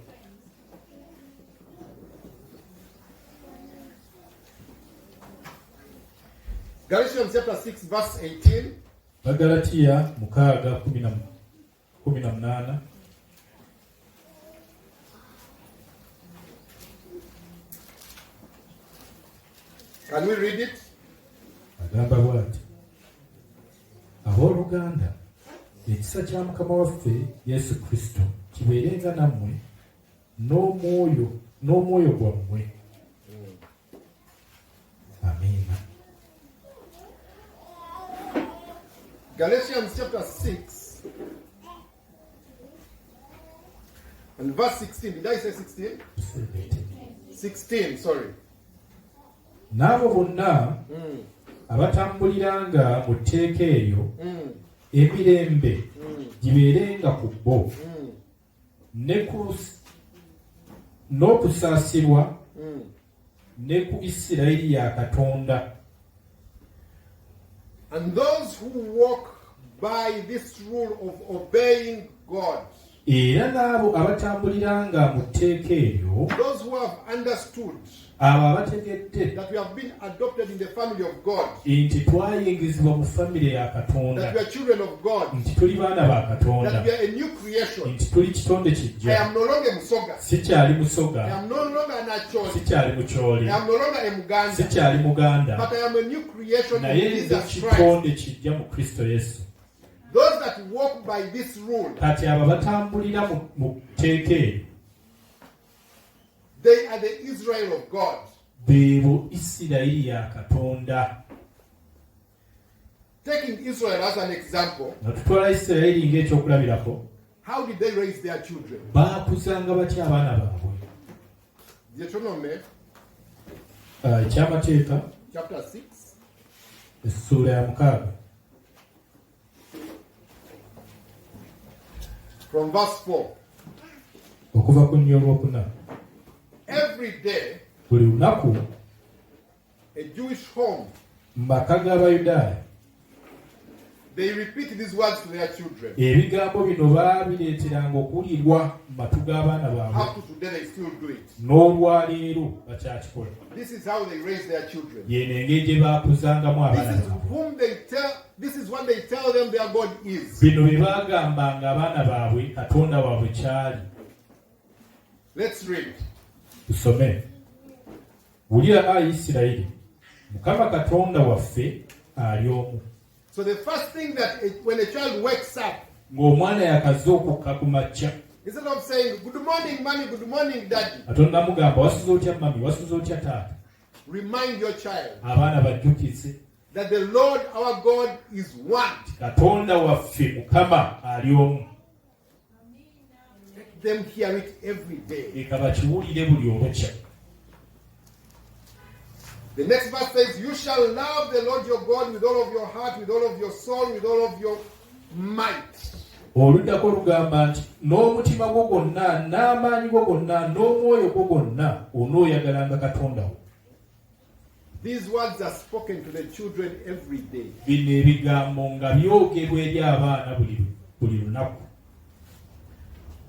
Galatians chapter 6 verse 18. Bagalatiya 6:18. Can we read it? Agamba bw'ati. Abooluganda, ekisa kya Mukama waffe Yesu Kristo kibeerenga nammwe n'omwoyo gwammwe. Amiina. Galatians chapter 6 and verse 16. Did I say 16? 16, sorry. N'abo bonna abatambuliranga mu tteeka eryo, emirembe gibeerenga ku bo, ne n'okusaasirwa ne ku Isirayiri ya Katonda. And those who walk by this rule of obeying God, Era n'abo abatambuliranga mu tteeka eryo, those who have understood abo abategedde that we have been adopted in the family of God, nti twayingizibwa mu famire ya that Katonda, we are children of God, nti tuli baana ba that Katonda, we are a new creation. nti tuli kitonde I kijja. am no longer Musoga. Sikyali I Musoga, am no longer an Acholi. sikyali I Mukyoli, am no longer a Muganda. sikyali Muganda, But I am a new creation in naye nze Jesus Christ. kitonde kijja mu Kristo Yesu. Those that walk by this rule, Kati abo batambulira mu tteeka eryo, they are the Israel of God. beebo Isirayiri ya Katonda. Taking Israel as an example, Nga tutwala Isirayiri ng'ekyokulabirako, how did they raise their children? baakuzanga batya abaana baabwe? Deuteronomy Ekyamateeka chapter 6, essuula ya 6 from verse 4. okuva ku nnyo olwokuna. Every day, Buli lunaku a Jewish home, mu maka g'Abayudaaya they repeat these words to their children. ebigambo bino baabireeteranga okuwulirwa mu matu g'abaana baabwe, Up to today, they still do it. n'olwaleero bakyakikola. This is how they raise their children. Yeeno engeri gye baakuzangamu abaana This is baabwe. whom they tell. This is what they tell them their God is. Bino bye baagambanga abaana baabwe Katonda waabwe kyali. Let's read. Tusome. Wulira ayi Isirayiri, Mukama Katonda waffe ali omu. So the first thing that when a child wakes up, Ng'omwana yakaza okukka ku makya, instead of saying good morning, mommy, good morning, daddy, Katonda mugamba wasuza otya mami, wasuza otya taata. remind your child Abaana bajjukize that the Lord our God is one. Katonda waffe Mukama ali omu. Let them hear it every day. Leka bakiwulire buli olukya. The next verse says, you shall love the Lord your God with all of your heart, with all of your soul, with all of your might. Oluddako lugamba nti n'omutima gwo gwonna n'amaanyi go gonna n'omwoyo gwo gwonna onooyagalanga Katonda wo. These words are spoken to the children every day. Bino ebigambo nga byogerwa eri abaana buli lunaku.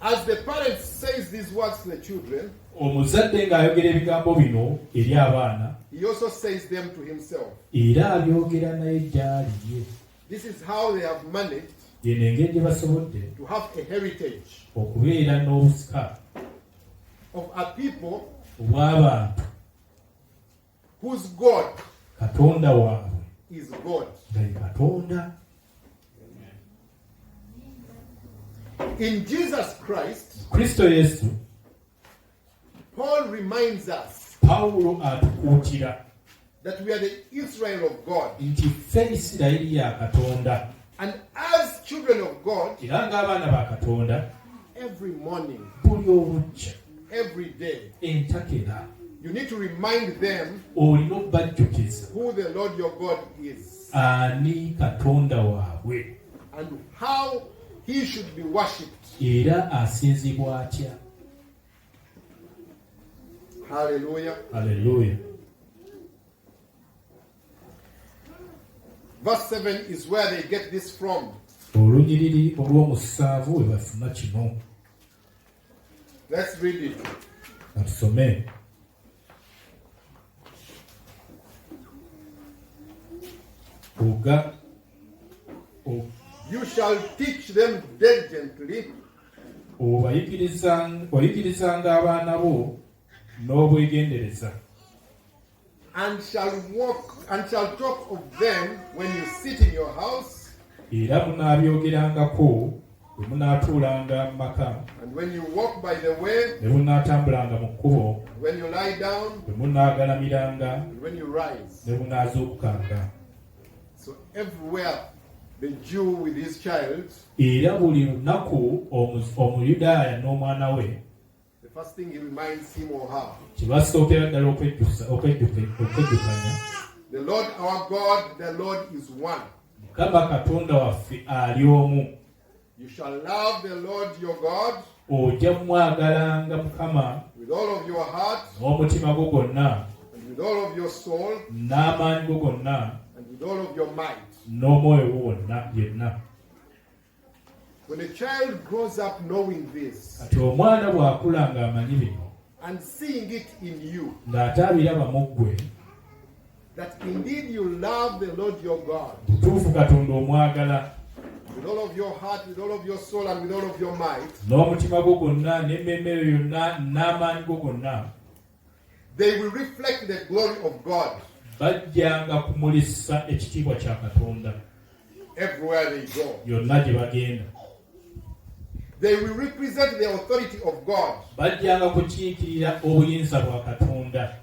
As the parent says these words to the children, Omuzadde ng'ayogera ebigambo bino eri abaana, he also says them to himself. era abyogera naye gy'ali ye. This is how they have managed Yeno engeri gye basobodde to have a heritage okubeera n'obusika of a people obw'abantu whose God Katonda waabwe is God. nga ye Katonda. In Jesus Christ, Kristo Yesu, Paul reminds us Pawulo atukuutira that we are the Israel of God. nti ffe Isirayiri ya Katonda, And as children of God, era ng'abaana ba Katonda, every morning, buli obujja every day, entakera you need to remind them olina okubajjukiza who the Lord your God is ani Katonda waabwe and how he should be worshipped. era asinzibwa atya. Hallelujah. Haleluya. Verse 7 is where they get this from. Olunyiriri olw'omusanvu we bafuna kino. Let's read it. Katusome. You shall teach them diligently oyigirizanga abaana bo n'obwegendereza, and shall talk of them when you sit in your house era munaabyogerangako bwe munaatuulanga mu maka, and when you walk by the way, ne munaatambulanga mu kkubo, when you lie down bwe munaagalamiranga, and when you rise. ne munaazuukukanga. So everywhere the Jew with his child, Era buli lunaku Omuyudaaya n'omwana we, the first thing he reminds him or her, kye basookera ddala okwejjukanya, the Lord our God, the Lord is one. Mukama Katonda waffe ali omu. You shall love the Lord your God Ojja mwagalanga Mukama with with all of your heart, n'omutima gwo gwonna, and with all of your soul, n'amaanyi go gonna, and with all of your might. n'omwoyo gwo wonna yenna. When a child grows up knowing this Kati omwana bw'akula ng'amanyi bino, and seeing it in you, ng'ate abiraba mu ggwe, that indeed you love the Lord your God butuufu Katonda omwagala with all of your heart, with all of your soul, and with all of your might, n'omutima gwo gwonna n'emmeeme yo yonna n'amaanyi go gonna, they will reflect the glory of God bajjanga kumulisa ekitiibwa kya Katonda everywhere they go. yonna gye bagenda. They will represent the authority of God. Bajjanga kukiikirira obuyinza bwa Katonda.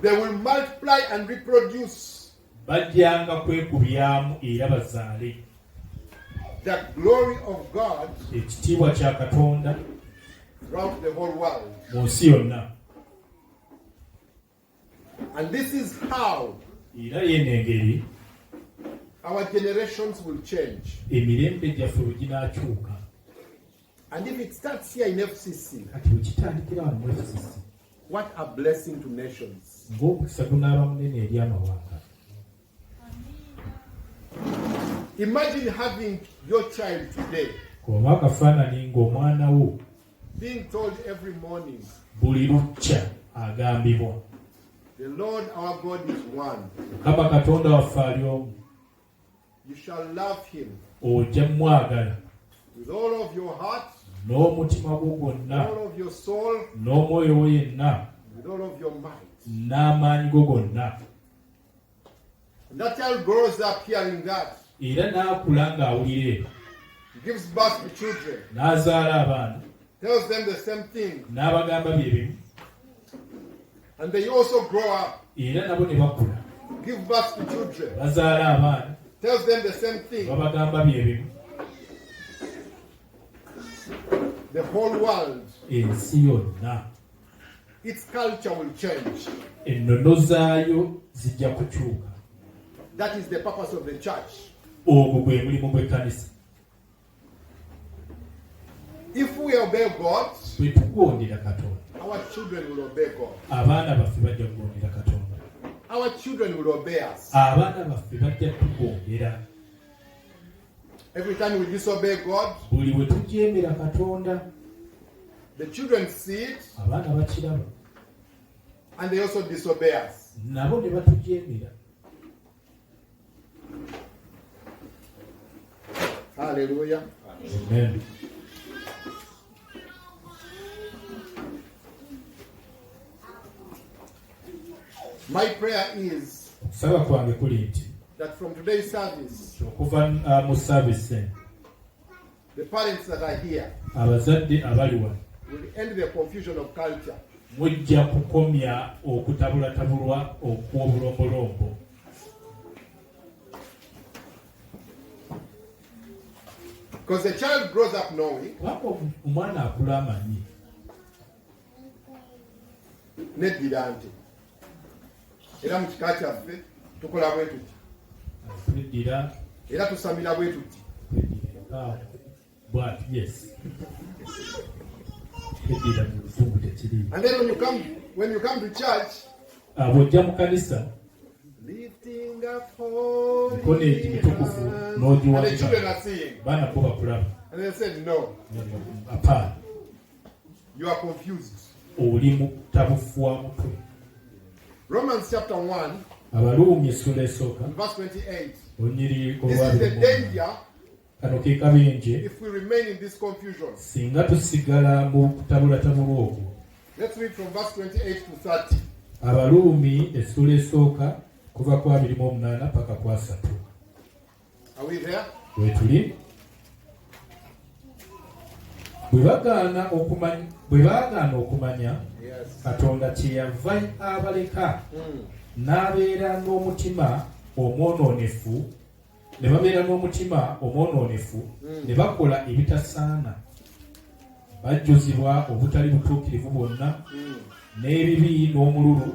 They will multiply and reproduce Bajjanga kwekubyamu era bazaale the glory of God ekitiibwa kya Katonda throughout the whole world. mu nsi yonna. And this is how Era y'eno engeri our generations will change. emirembe gyaffe bwe ginaakyuka. And if it starts here in FCC, Kati bwe kitandikira wano mu FCC, what a blessing to nations. ng'omukisa gunaaba munene eri amawanga. Imagine having your child today Oba akafaanani ng'omwana wo being told every morning, buli lukya agambibwa, the Lord our God is one. Mukama Katonda waffe ali omu, You shall love him ojja mwagala with all of your heart, n'omutima gwo gwonna, all of your soul, n'omwoyo wo yenna, with all of your might. n'amaanyi go gonna. And that child grows up hearing that. Era n'akula ng'awulira ebyo, He gives birth to children, n'azaala abaana, tells them the same thing, n'abagamba bye bimu, and they also grow up, era nabo ne bakula, give birth to children, bazaala abaana, tells them the same thing. babagamba bye bimu. The whole world, Ensi yonna its culture will change. ennono zaayo zijja kukyuka. That is the purpose of the church. Ogwo gwe mulimu gw'ekkanisa. If we obey God, Bwe tugondera Katonda, our children will obey God. abaana baffe bajja kugondera Katonda. Our children will obey us. Abaana baffe bajja tugondera. Every time we disobey God, Buli bwe tujeemera Katonda, the children see it abaana bakiraba, and they also disobey us. nabo ne batujeemera. Hallelujah. Amen. My prayer is Okusaba kwange kuli nti that from today's service, okuva mu saavisi, the parents that are here abazadde abali wano will end the confusion of culture. mujja kukomya okutabulatabulwa okw'obulombolombo. Because the child grows up knowing Kubanga omwana akula amanyi neddira nti era mu kika kyaffe tukola bwe tuti tweddira era tusamira bwe tuti. bwati, yes, tweddira mu luzungu tekiriimu. And then when you come to church, Bw'ojja mu kanisa lifting up holy mikono emitukufu hands, and the children n'ogiwanika, are seeing, baana bo bakulaba. and they said, no, Apaana, you are confused. oli mu tabufuwa mutwe. Romans chapter 1, Abaluumi essula esooka verse 28. olunyiriri This is the olwabiri. danger Kano ke kabenje if we remain in this confusion. singa tusigala mu kutabulatabulwa okwo. Let's read from verse 28 to 30. Abaluumi essula esooka kuva ku 28 paka ku 3. Are we there? Wetuli bwe baagaana okumanya Yes. Katonda kyeyava abaleka n'abeera n'omutima omwonoonefu, ne babeera n'omutima omwonoonefu ne bakola ebitasaana, bajjuzibwa obutali butuukirivu bwonna n'ebibi n'omululu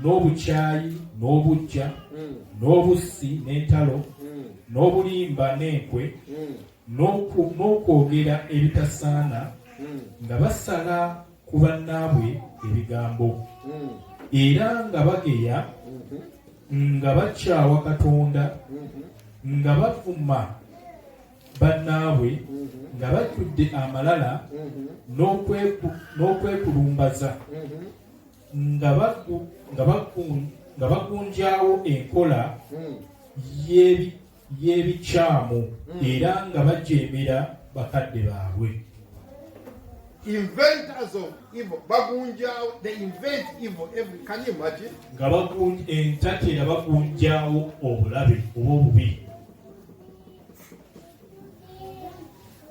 n'obukyayi n'obujja n'obussi n'entalo n'obulimba n'enkwe n'okwogera ebitasaana, nga basala ku bannaabwe ebigambo era nga bageya nga bakyawa Katonda nga bavuma bannaabwe nga bajjudde amalala n'okwekulumbaza nga bagunjaawo enkola y'ebikyamu era nga bajeemera bakadde baabwe. Inventors of evil. Bagunjao, they invent evil. Can you imagine? Entatera bagunjaawo obulabe oba obubi.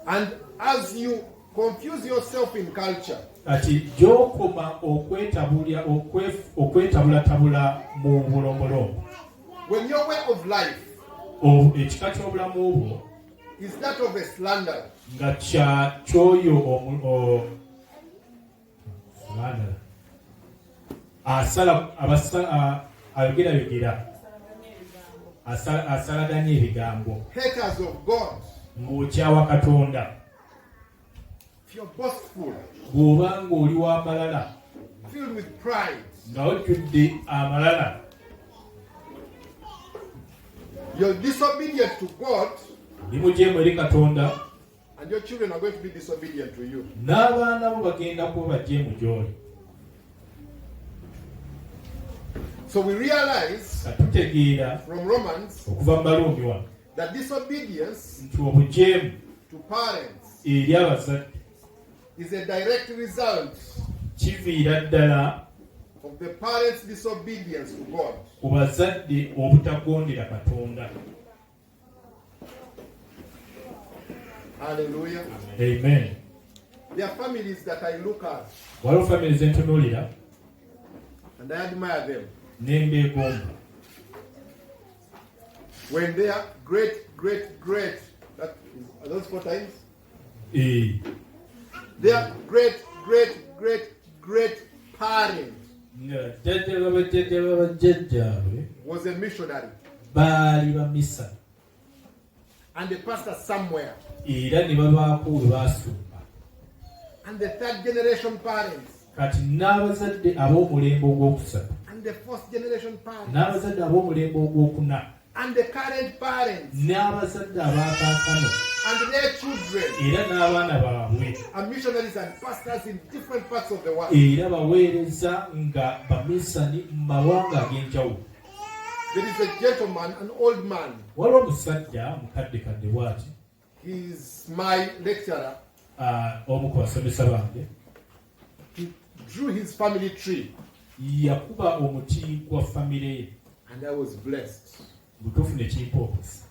And as you confuse yourself in culture, ati gy'okoma okwetabulatabula mu bulombolombo, when your way of life ekika ky'obulamu bwo is that of a slander, nga kyoyo ayogerayogera asalaganya ebigambo, haters of God, ng'okyawa Katonda, if you're boastful, bw'oba ng'oli w'amalala, filled with pride, nga ojjudde amalala, you're disobedient to God, ndi mujeemu eri Katonda, and your children are going to be disobedient to you. n'abaana bo bagenda kuba bajeemu gy'oli. So we realize katutegeera from Romans okuva mu Baluumi wano that disobedience nti obujeemu to parents eri abazadde is a direct result kiviira ddala of the parents' disobedience to God. ku bazadde obutagondera Katonda. Hallelujah. Amen. There are families that I look at waliwo famire zentunuulira and I admire them. n'embeegomba When they are great, that are those 4 times? They are great parents nga jjajja babajjajjaabwe was a missionary baali bamisa and a pastor somewhere. era ne babaako we baasumba, And the 3rd generation parents kati n'abazadde ab'omulembe ogwokusatu and the 4th generation parents n'abazadde ab'omulembe ogwokuna and the current parents n'abazadde abaakaakano and their children era n'abaana baabwe are missionaries and pastors in different parts of the world. era baweereza nga bamisani mu mawanga ag'enjawulo. There is a gentleman, an old man. waliwo omusajja mukaddekadde bw'ati, He is my lecturer. omu ku basomesa bange, He drew his family tree yakuba omuti gwa famire ye, and I was blessed. butuufu ne kimpoopoza.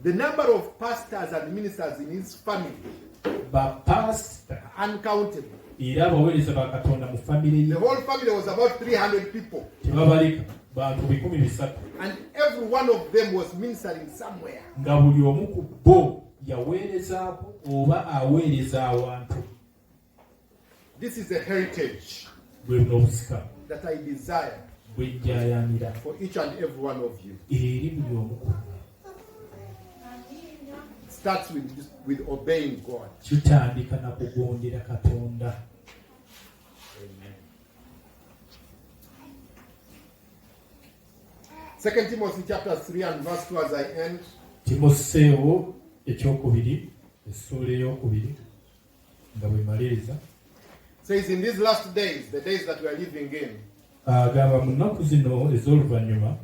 The number of pastors and ministers in his family bapasita are uncountable. era abaweereza ba Katonda mu famire The ye whole family was about 300 people, tebabalika bantu 130, and every one of them was ministering somewhere. nga buli omu ku bo yaweerezaako oba aweereza awantu. This is a heritage bwe buno obusika that I desire bwe njaayaanira for each and every one of you. eri buli omu ku bo. It starts with obeying God. kitandika na kugondera Katonda. Amen. 2 Timothy chapter 3 and verse 2 as I end. Timoseewo ekyokubiri essuula ey'okubiri nga bwe maliriza Says in these last days, the days that we are living in, agamba mu nnaku zino ez'oluvannyuma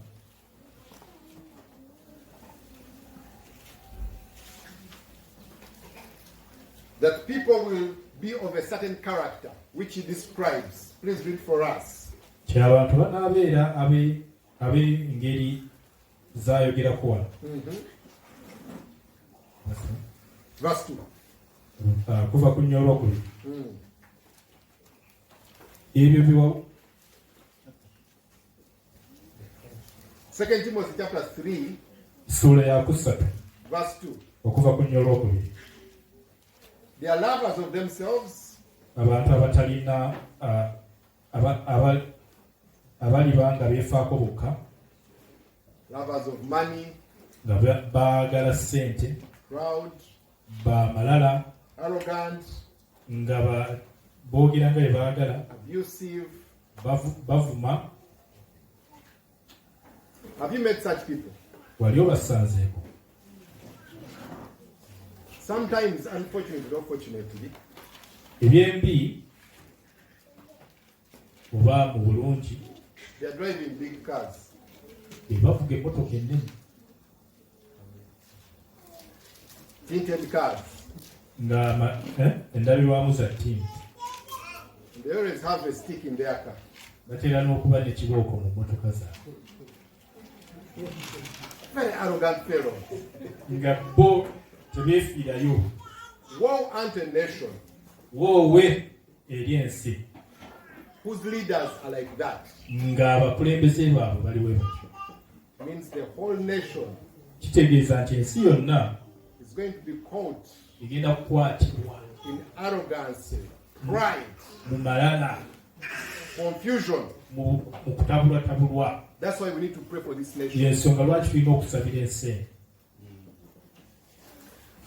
that people will be of a certain character, which he describes. Please read for us. ky'abantu banaabeera ab'engeri z'ayogerako wano. Verse 2. Kuva ku nnyo olwokubiri. Ebyo biwa 2 Timothy chapter 3, ssuula ya kusatu verse 2. okuva ku nnyo olwokubiri. They are lovers of themselves, abantu abatalina abaliba nga beefaako bokka, lovers of money, nga baagala ssente, proud, bamalala, arrogant, nga boogera nga bwe baagala, abusive. bavuma. Have you met such people? Wali obasanzeeko? Sometimes, unfortunately or fortunately, Ebyembi oba mu bulungi they are driving big cars. bavuga emmotoka ennene, Tinted cars. nga endabirwamu za ttiimu. They always have a stick in their car. Batera n'okuba n'ekibooko mu mmotoka zaabwe. Very arrogant fellow. Nga bo tebeefiirayo. Woe unto a nation Woowe eri ensi whose leaders are like that. ng'abakulembeze baabwe bali bwe batyo. Means the whole nation Kitegeeza nti ensi yonna is going to be caught egenda kukwatibwa in arrogance, pride, mu malala, confusion. mu kutabulwatabulwa. That's why we need to pray for this nation. Y'ensonga lwaki tulina okusabira ensi.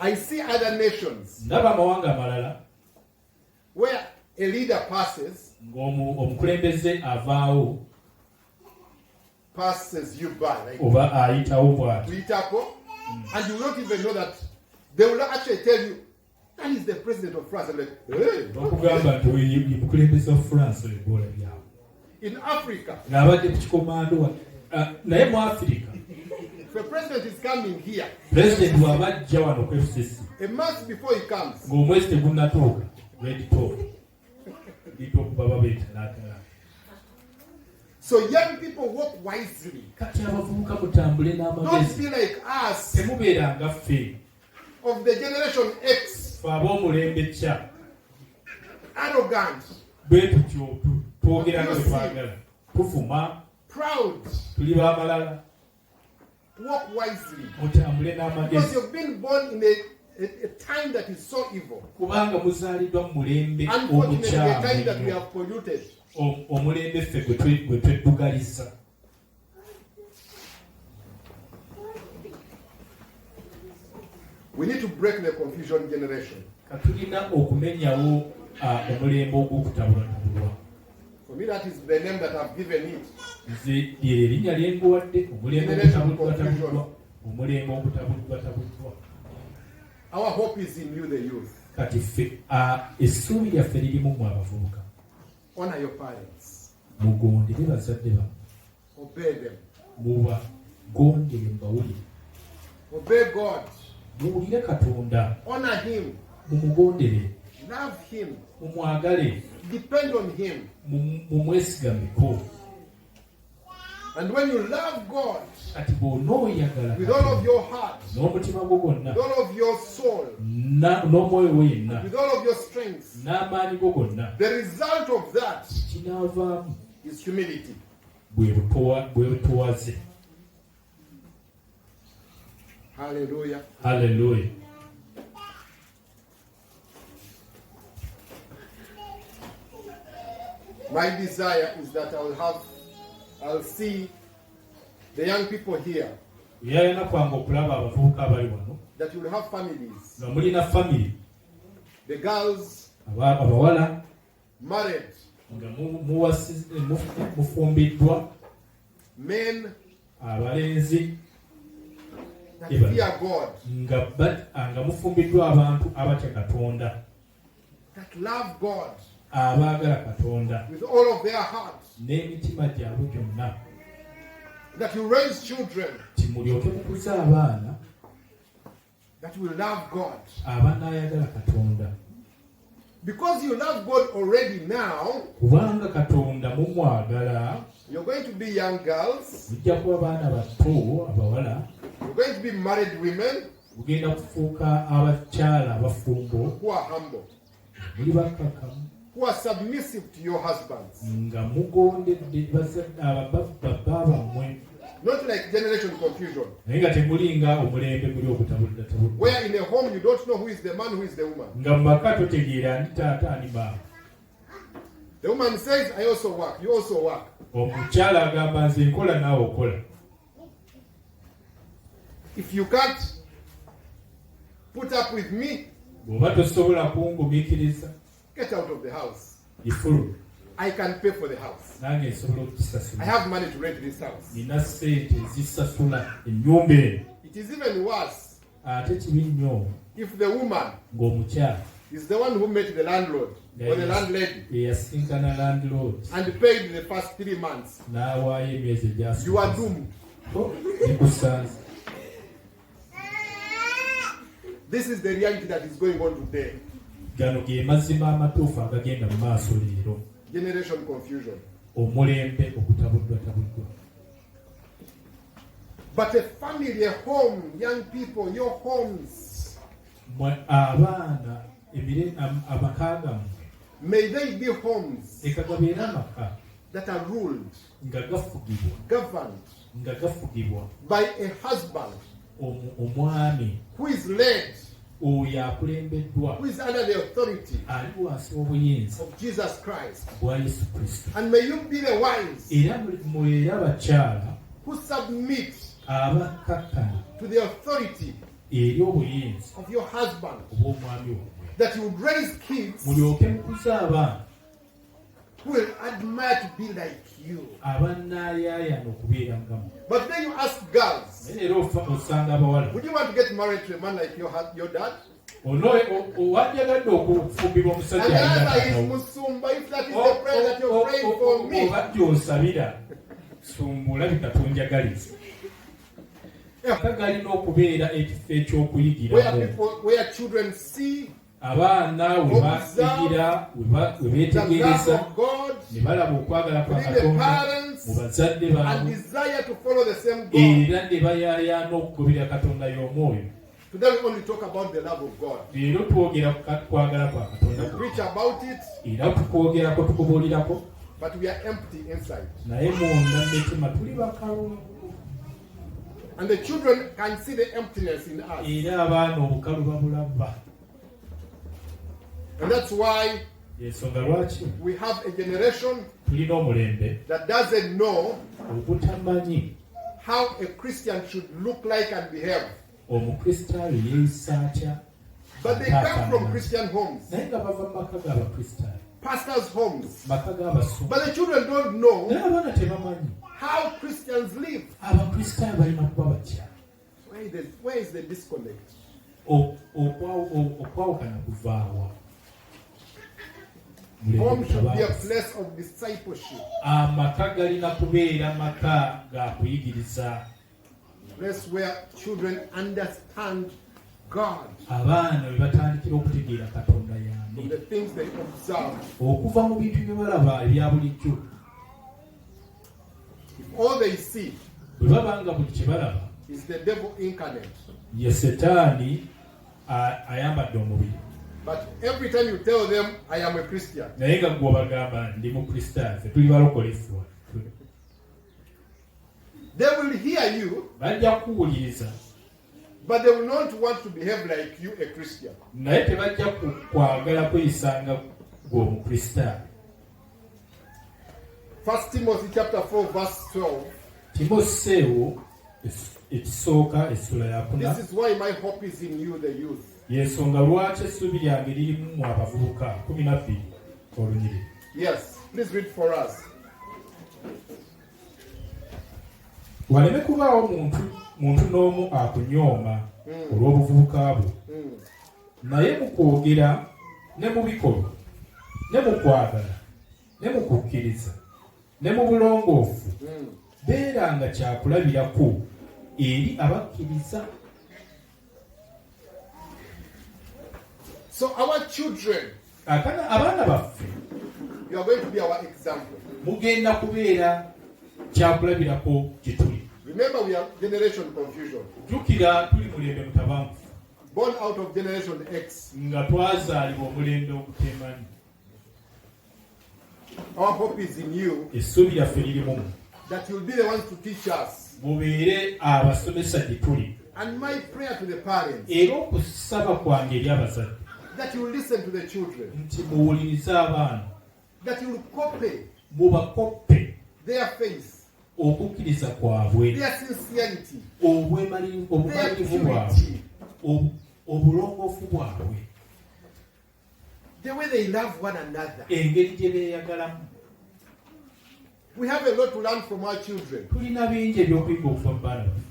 I see other nations Ndaba amawanga amalala where a leader passes ng'omukulembeze avaawo you by, like oba ayitawo bw'ati. Twitter, and you will not even know that they will actually tell you that is the president of France. I'm like, hey. Bakugamba nti oyo ye mukulembeze wa France oyo gwola byawo. In Africa, Ng'abadde ku kikomando naye mu Afirika if a president is coming here, pulezidenti bw'aba ajja wano ku FCC a month before he comes, ng'omwezi tegunnatuuka red top liita okuba babeetalaatala. so young people walk wisely. Kati abavubuka mutambule Don't n'amagezi, be like us temubeera nga ffe of the generation X, fe ab'omulembe kya arrogant, bwe tutyo twogera nga bwe twagala, tuvuma, proud. tuli b'amalala. Walk wisely. Mutambule Because n'amagezi you've been born in a time that is so evil. kubanga muzaaliddwa mu mulembe Unfortunately, a time that we omukyamu, have polluted. omulembe ffe gwe tweddugaliza. We need to break the confusion generation. Katulina okumenyawo omulembe ogw'okutabulatabulwa. For me, that is the name that I've given it. Nze lye erinnya lye nguwadde, omulembe ogutabuddwatabuddwa, omulembe ogutabuddwatabuddwa. Our hope is in you, the youth. Kati ffe essuubi lyaffe lirimu mu abavubuka. Honor your parents. Mugondere bazadde bammwe, Obey them. mubagondere mbawulire, Obey God. muwulire Katonda, Honor Him. mumugondere, Love Him. mumwagale, Depend on Him. mumwesigameko. And when you love God Kati bw'onooyagala with all of your heart, n'omutima gwo gwonna, with all of your soul, n'omwoyo wo yenna, with all of your strength, n'amaanyi go gonna, the result of that kinaavaamu is humility. bwe butowaze. Hallelujah. Haleluya. My desire is that I'll see the young people here, Yayina kwange okulaba abavubuka abali wano that you will have families, nga mulina family, the girls abawala married, nga mufumbiddwa, men abalenzi that fear God, nga mufumbiddwa abantu abatya Katonda, that love God abaagala Katonda with all of their hearts, n'emitima gyabwe gyonna, that you raise children ti mulyoke mukuza abaana that will love God. abanaayagala Katonda. Because you love God already now, Kubanga Katonda mumwagala, you're going to be young girls, mujja kuba baana bato abawala, you're going to be married women mugenda kufuuka abakyala abafumbo, who are humble, muli bakkakkamu, who are submissive to your husbands. nga mugondedde baba bammwe, Not like generation confusion, naye nga temulinga omulembe guli obutabuliratabulira, where in a home you don't know who is the man, who is the woman. nga mu maka totegeera ani taata ani maama. The woman says, I also work, you also work. Omukyala agamba nze nkola naawe okola. If you can't put up with me, Bw'oba tosobola kungumiikiriza, get out of the house. ifulu I can pay for the house. nange nsobola I okukisasula have money to rent this house. nina ssente ezisasula ennyumba eno. It is even worse Ate kibi nnyo if the woman ng'omukyala is the one who met the landlord or the landlady eyasinkana landlord and paid the first 3 months. n'awaayo emyezi egyasooka. You are doomed. Zikusanze. This is the reality that is going on today. Gano ge mazima amatuufu agagenda mu maaso leero. Generation confusion. Omulembe okutabuddwatabuddwa. But a family, a home, young people, your homes, Abaana amaka gammwe may they be homes leka gabeere amaka that are ruled, nga gafugibwa by a husband omwami who is led, oyo akulembeddwa who is under the authority ali wansi w'obuyinza of Jesus Christ. bwa Yesu Kristo. And may you be the ones Era mwe abakyala who submit abakkakkana to the authority eri obuyinza of your husband, obw'omwami wammwe, that you would raise kids mulyoke mukuza abaana who will admire to be like you. abanaayaayana okubeera nga mmwe. But then you ask girls, Naye leero osanga abawala would you want to get married to a man like your dad? owandyagadde okufumbirwa And omusajja the alina other is taatawo. Musumba, if that is the prayer that you're praying for me. Oba gy'osabira sumbula bitatondjagaliza. Aka galina okubeera ekifo eky'okuyigiramu. Where children see Abaana we bayigira, we the beetegereza, love of God ne balaba okwagala kwa within the Katonda parents mu bazadde and baabwe, desire to follow the same God. era ne bayaayaana okugobera Katonda y'omwoyo. Today we only talk about the love of God. Leero twogera ku kwagala kwa Katonda We preach about it, era tukwogerako tukubuulirako, but we are empty inside. naye munda mu mitima tuli bakalu. And the children can see the emptiness in us. Era abaana obukalu babulaba. And that's why Ensonga lwaki we have a generation tulina omulembe that doesn't know ogutamanyi how a Christian should look like and behave. omukristaayo yeeyisa atya. But they come from Christian homes, naye nga bava mu maka g'abakristaayo, pastors' homes. maka g'abasumba. But the children don't know Naye abaana tebamanyi how Christians live. abakristaayo balina kuba batya. Where is the disconnect? Okwawukana kuvaawa. Home should be a place of discipleship. Amaka galina kubeera maka ga kuyigiriza. Place where children understand God Abaana we batandikira okutegeera Katonda from y'ani the things they observe. okuva mu bintu bye balaba ebya bulijjo. If all they see Bwe baba nga buli kye balaba is the devil incarnate, ye Setaani ayambadde omubiri, but every time you tell them, I am a Christian, naye nga gwe obagamba ndi mukristaayo, ffe tuli balokolefwa, they will hear you, bajja kuwuliriza but they will not want to behave like you, a Christian. naye tebajja kwagala kweyisa nga gwe omukristaayo. 1 Timothy chapter 4 verse 12. Timoseewo ekisooka essula ya 4. This is why my hope is in you, the youth. Y'ensonga lwaki essuubi lyange lirimu mu abavubuka 12 olunyiriri. Yes, please read for us. Waleme kubaawo muntu n'omu akunyooma olw'obuvubuka bwo, naye mu kwogera ne mu bikolwa ne mu kwagala ne mu kukkiriza ne mu bulongoofu beeranga kyakulabirako eri abakkiriza. So our children, Abaana baffe you are going to be our example. mugenda kubeera kyakulabirako gye tuli. Remember, we are generation confusion. Jjukira tuli mulembe mutabangufu, Born out of generation X. nga twazaalibwa omulembe ogutemanyi. Our hope is in you, Essuubi lyaffe liri mu mmwe, that you'll be the ones to teach us. mubeere abasomesa gye tuli. And my prayer to the parents, Era okusaba kwange eri abazadde that you listen to the children, nti muwulirize abaana, that you will copy mubakoppe their faith, okukkiriza kwabwe, their sincerity, obumalirivu their bwabwe, purity. obulongoofu bwabwe. The way they love one another. engeri gye beeyagalamu. We have a lot to learn from our children. Tulina bingi ebyokuyiga okuva mu baana baffe.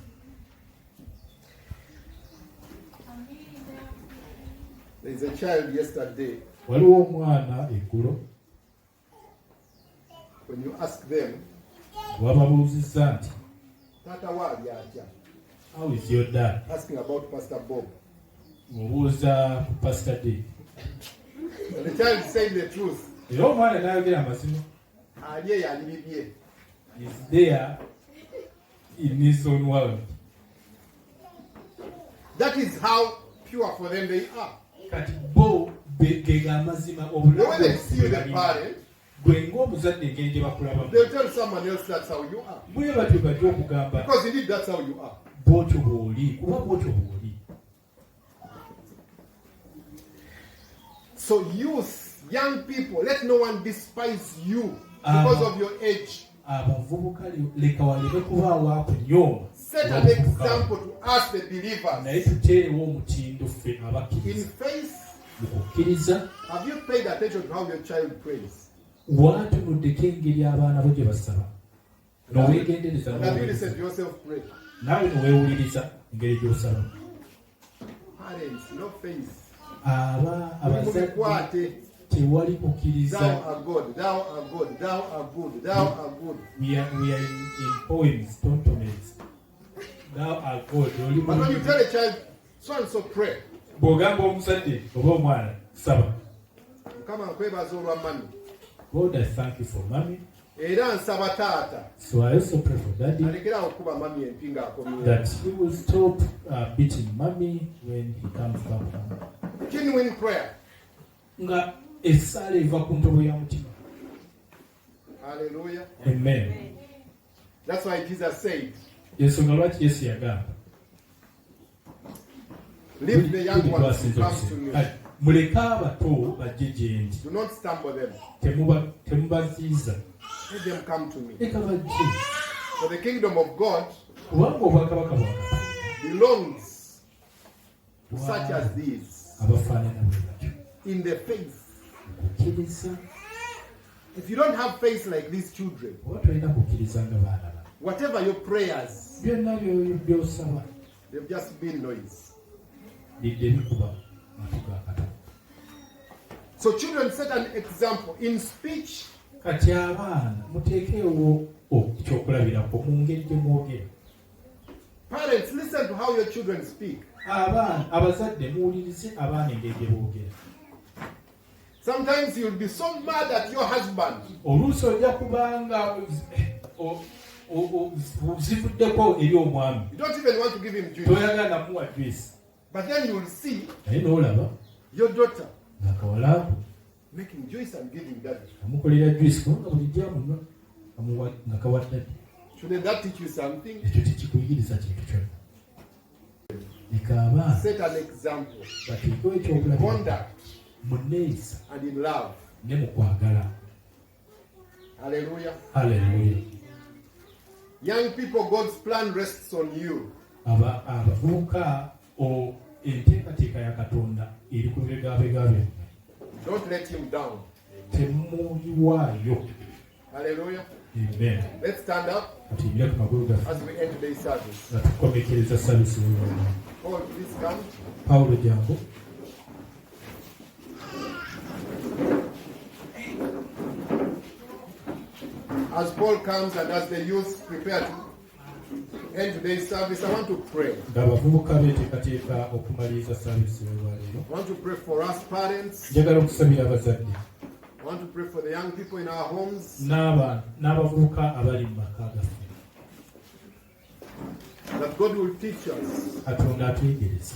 There is a child yesterday. Waliwo omwana eggulo When you ask them, wababuuzizza nti Tata wali atya? how is your dad? Asking about Pastor Bob. Obuuza ku Pastor D. And the child saying the truth. Era omwana n'ayogera amazima. Ali eyo alibibye. Is there in his own world. That is how pure for them they are. Kati bo begega amazima The way they obulamu see the parent, gwe ng'omuzadde engeri gye bakulabamu. they'll tell someone else that's how you are. Bwe batyo bajja okugamba Because indeed that's how you are. bw'otyo bw'oli kuba bw'otyo bw'oli. So youth, young people, let no one despise you because of your age. Abavubuka leka waleme kubaawo akunyooma. Set an example to us the believers. Naye tuteerewo omutindo ffe In abakkiriza faith, mu kukkiriza. have you paid attention to how your child prays? Watunuddeko engeri abaana bo gye basaba noweegendereza And have you listened to yourself pray? naawe noweewuliriza engeri gy'osaba. Parents, no faith. Abazadde Mubikwate. tewali Thou kukkiriza. art good, thou art good, thou art good, thou art good. We are in poems, tontones. Thou art God. But when you tell a child, so and so pray, Bw'ogamba omuzadde oba omwana saba. come and nkwebaza olwa mami. God, I thank you for mommy. Era nsaba taata. So I also pray for daddy Alekera okuba mami empinga akomyewo. that he will stop beating mommy when he comes back home. Genuine prayer. Nga essaala eva ku ntobo ya mutima. Hallelujah. Amen. That's why Jesus said, Ensonga lwaki Yesu yagamba leave the young ones to come to me. muleke abato bajje gye ndi. Do not stumble them. Temubaziiza. Let them come to me. Leka bajje. For the kingdom of God Kubanga obwakabaka bwa Katonda belongs to such as these. abafaanana bwe batyo. In the faith. Kukkiriza. If you don't have faith like these children, Oba tolina kukkiriza nga baana bano. whatever your prayers, Byonna by'osaba they've just been noise. bidde bikuba matu ga Katonda. So children set an example in speech, Kati abaana muteekeewo ekyokulabirako mu ngeri gye mwogera. parents, listen to how your children speak. Abaana abazadde muwulirize abaana engeri gye boogera. Sometimes you'll be so mad at your husband. Oluusi ojja kubanga zivuddeko eri omwami. You don't even want to give him juice. Toyagala namuwa juice. But then you will see Naye n'olaba your daughter ng'akawala ako making juice and giving daddy. amukolera juice kubanga bulijjo amunywa amuwa nga kawa daddy. Shouldn't that teach you something? Ekyo tekikuyigiriza kintu kyonna. Leka abaana Set an example. bateekewo ekyokulabirako Conduct mu nneeyisa and in love. ne mu kwagala. Hallelujah. Haleluya. Young people, God's plan rests on you. Abavubuka enteekateeka ya Katonda eri ku bibegabega bye. Don't let him down. Temuyiwaayo. Hallelujah. Amen. Let's stand up Tuyimirire ku magulu gaffe as we end today's service. nga tukomekereza service y'olwaleero. Paul, please come. Pawulo jangu. As Paul comes and as the youth prepare to end today's service, I want to pray. Ng'abavubuka beeteekateeka okumaliriza service y'olwaleero. I want to pray for us parents. Njagala okusabira abazadde I want to pray for the young people in our homes. n'abavubuka abali mu maka gaffe. That God will teach us Katonda atwegereze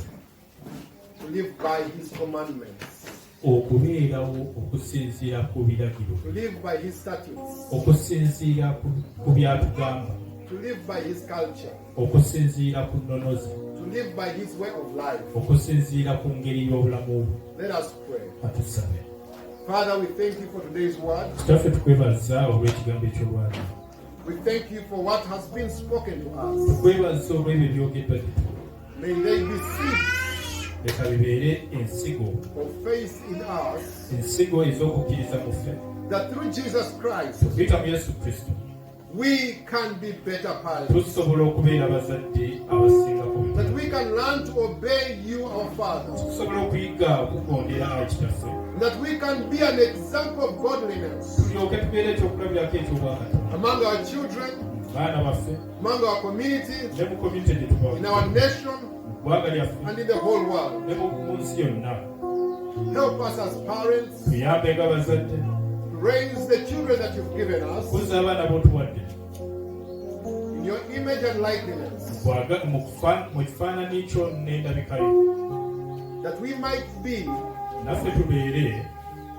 to live by his commandments, okubeerawo okusinziira ku biragiro, to live by his statutes, okusinziira ku byatugamba, to live by his culture, okusinziira ku nnonozi, to live by his way of life. okusinziira ku ngeri y'obulamu bwe. Let us pray. Katusabe. Father, we thank you for today's word. Kitaffe tukwebaza olw'ekigambo eky'olwaleero. We thank you for what has been spoken to us. Tukwebaza olw'ebyo ebyogeddwa. May they be seeds leka bibeere ensigo of faith in us, ensigo ez'okukkiriza mu ffe that through Jesus Christ okuyita mu yesu kristo we can be better parents, tusobola okubeera abazadde abasinga ku that we can learn to obey you, our Father, tusobola okuyiga okugondera ayi kitaffe that we can be an example of godliness tulyoke tubeera ekyokulabirako ekyobwakatonda among our children, baana baffe among our community, ne mu komyunite gye tuba in our nation, mu ggwanga lyaffe and in the whole world. ne mu nsi yonna Help us as parents tuyambe nga bazadde to raise the children that you've given us kuzza abaana b'otuwadde in your image and likeness, mu kifaananyi kyo n'endabikayo that we might be naffe tubeere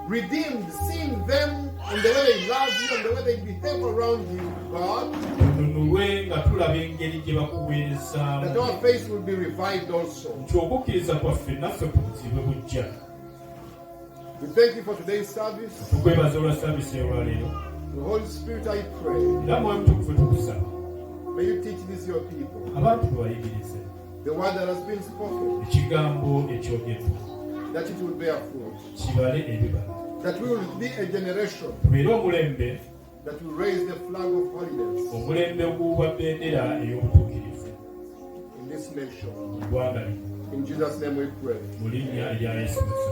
redeemed, seeing them and the way they love you and the way they behave around you, God, tununulwe nga tulaba engeri gye that bakuweerezaamu our faith will be revived also. nti okukkiriza kwaffe naffe kuzibwe bujja We thank you for today's service. tukwebaza olwa saabisi olwaleero The Holy Spirit, I pray, era mwoyo mutukuvu tukusaba may you teach this your people. abantu bebayigirize The word that has been spoken, ekigambo ekyogeddwa that it will bear fruit. kibale ebibala That we will be a generation tubeere omulembe that will raise the flag of holiness omulembe ogubwa bendera ey'obutuukirivu in this nation. mu ggwanga lino In Jesus' name we pray. mu linnya erya yesu kristo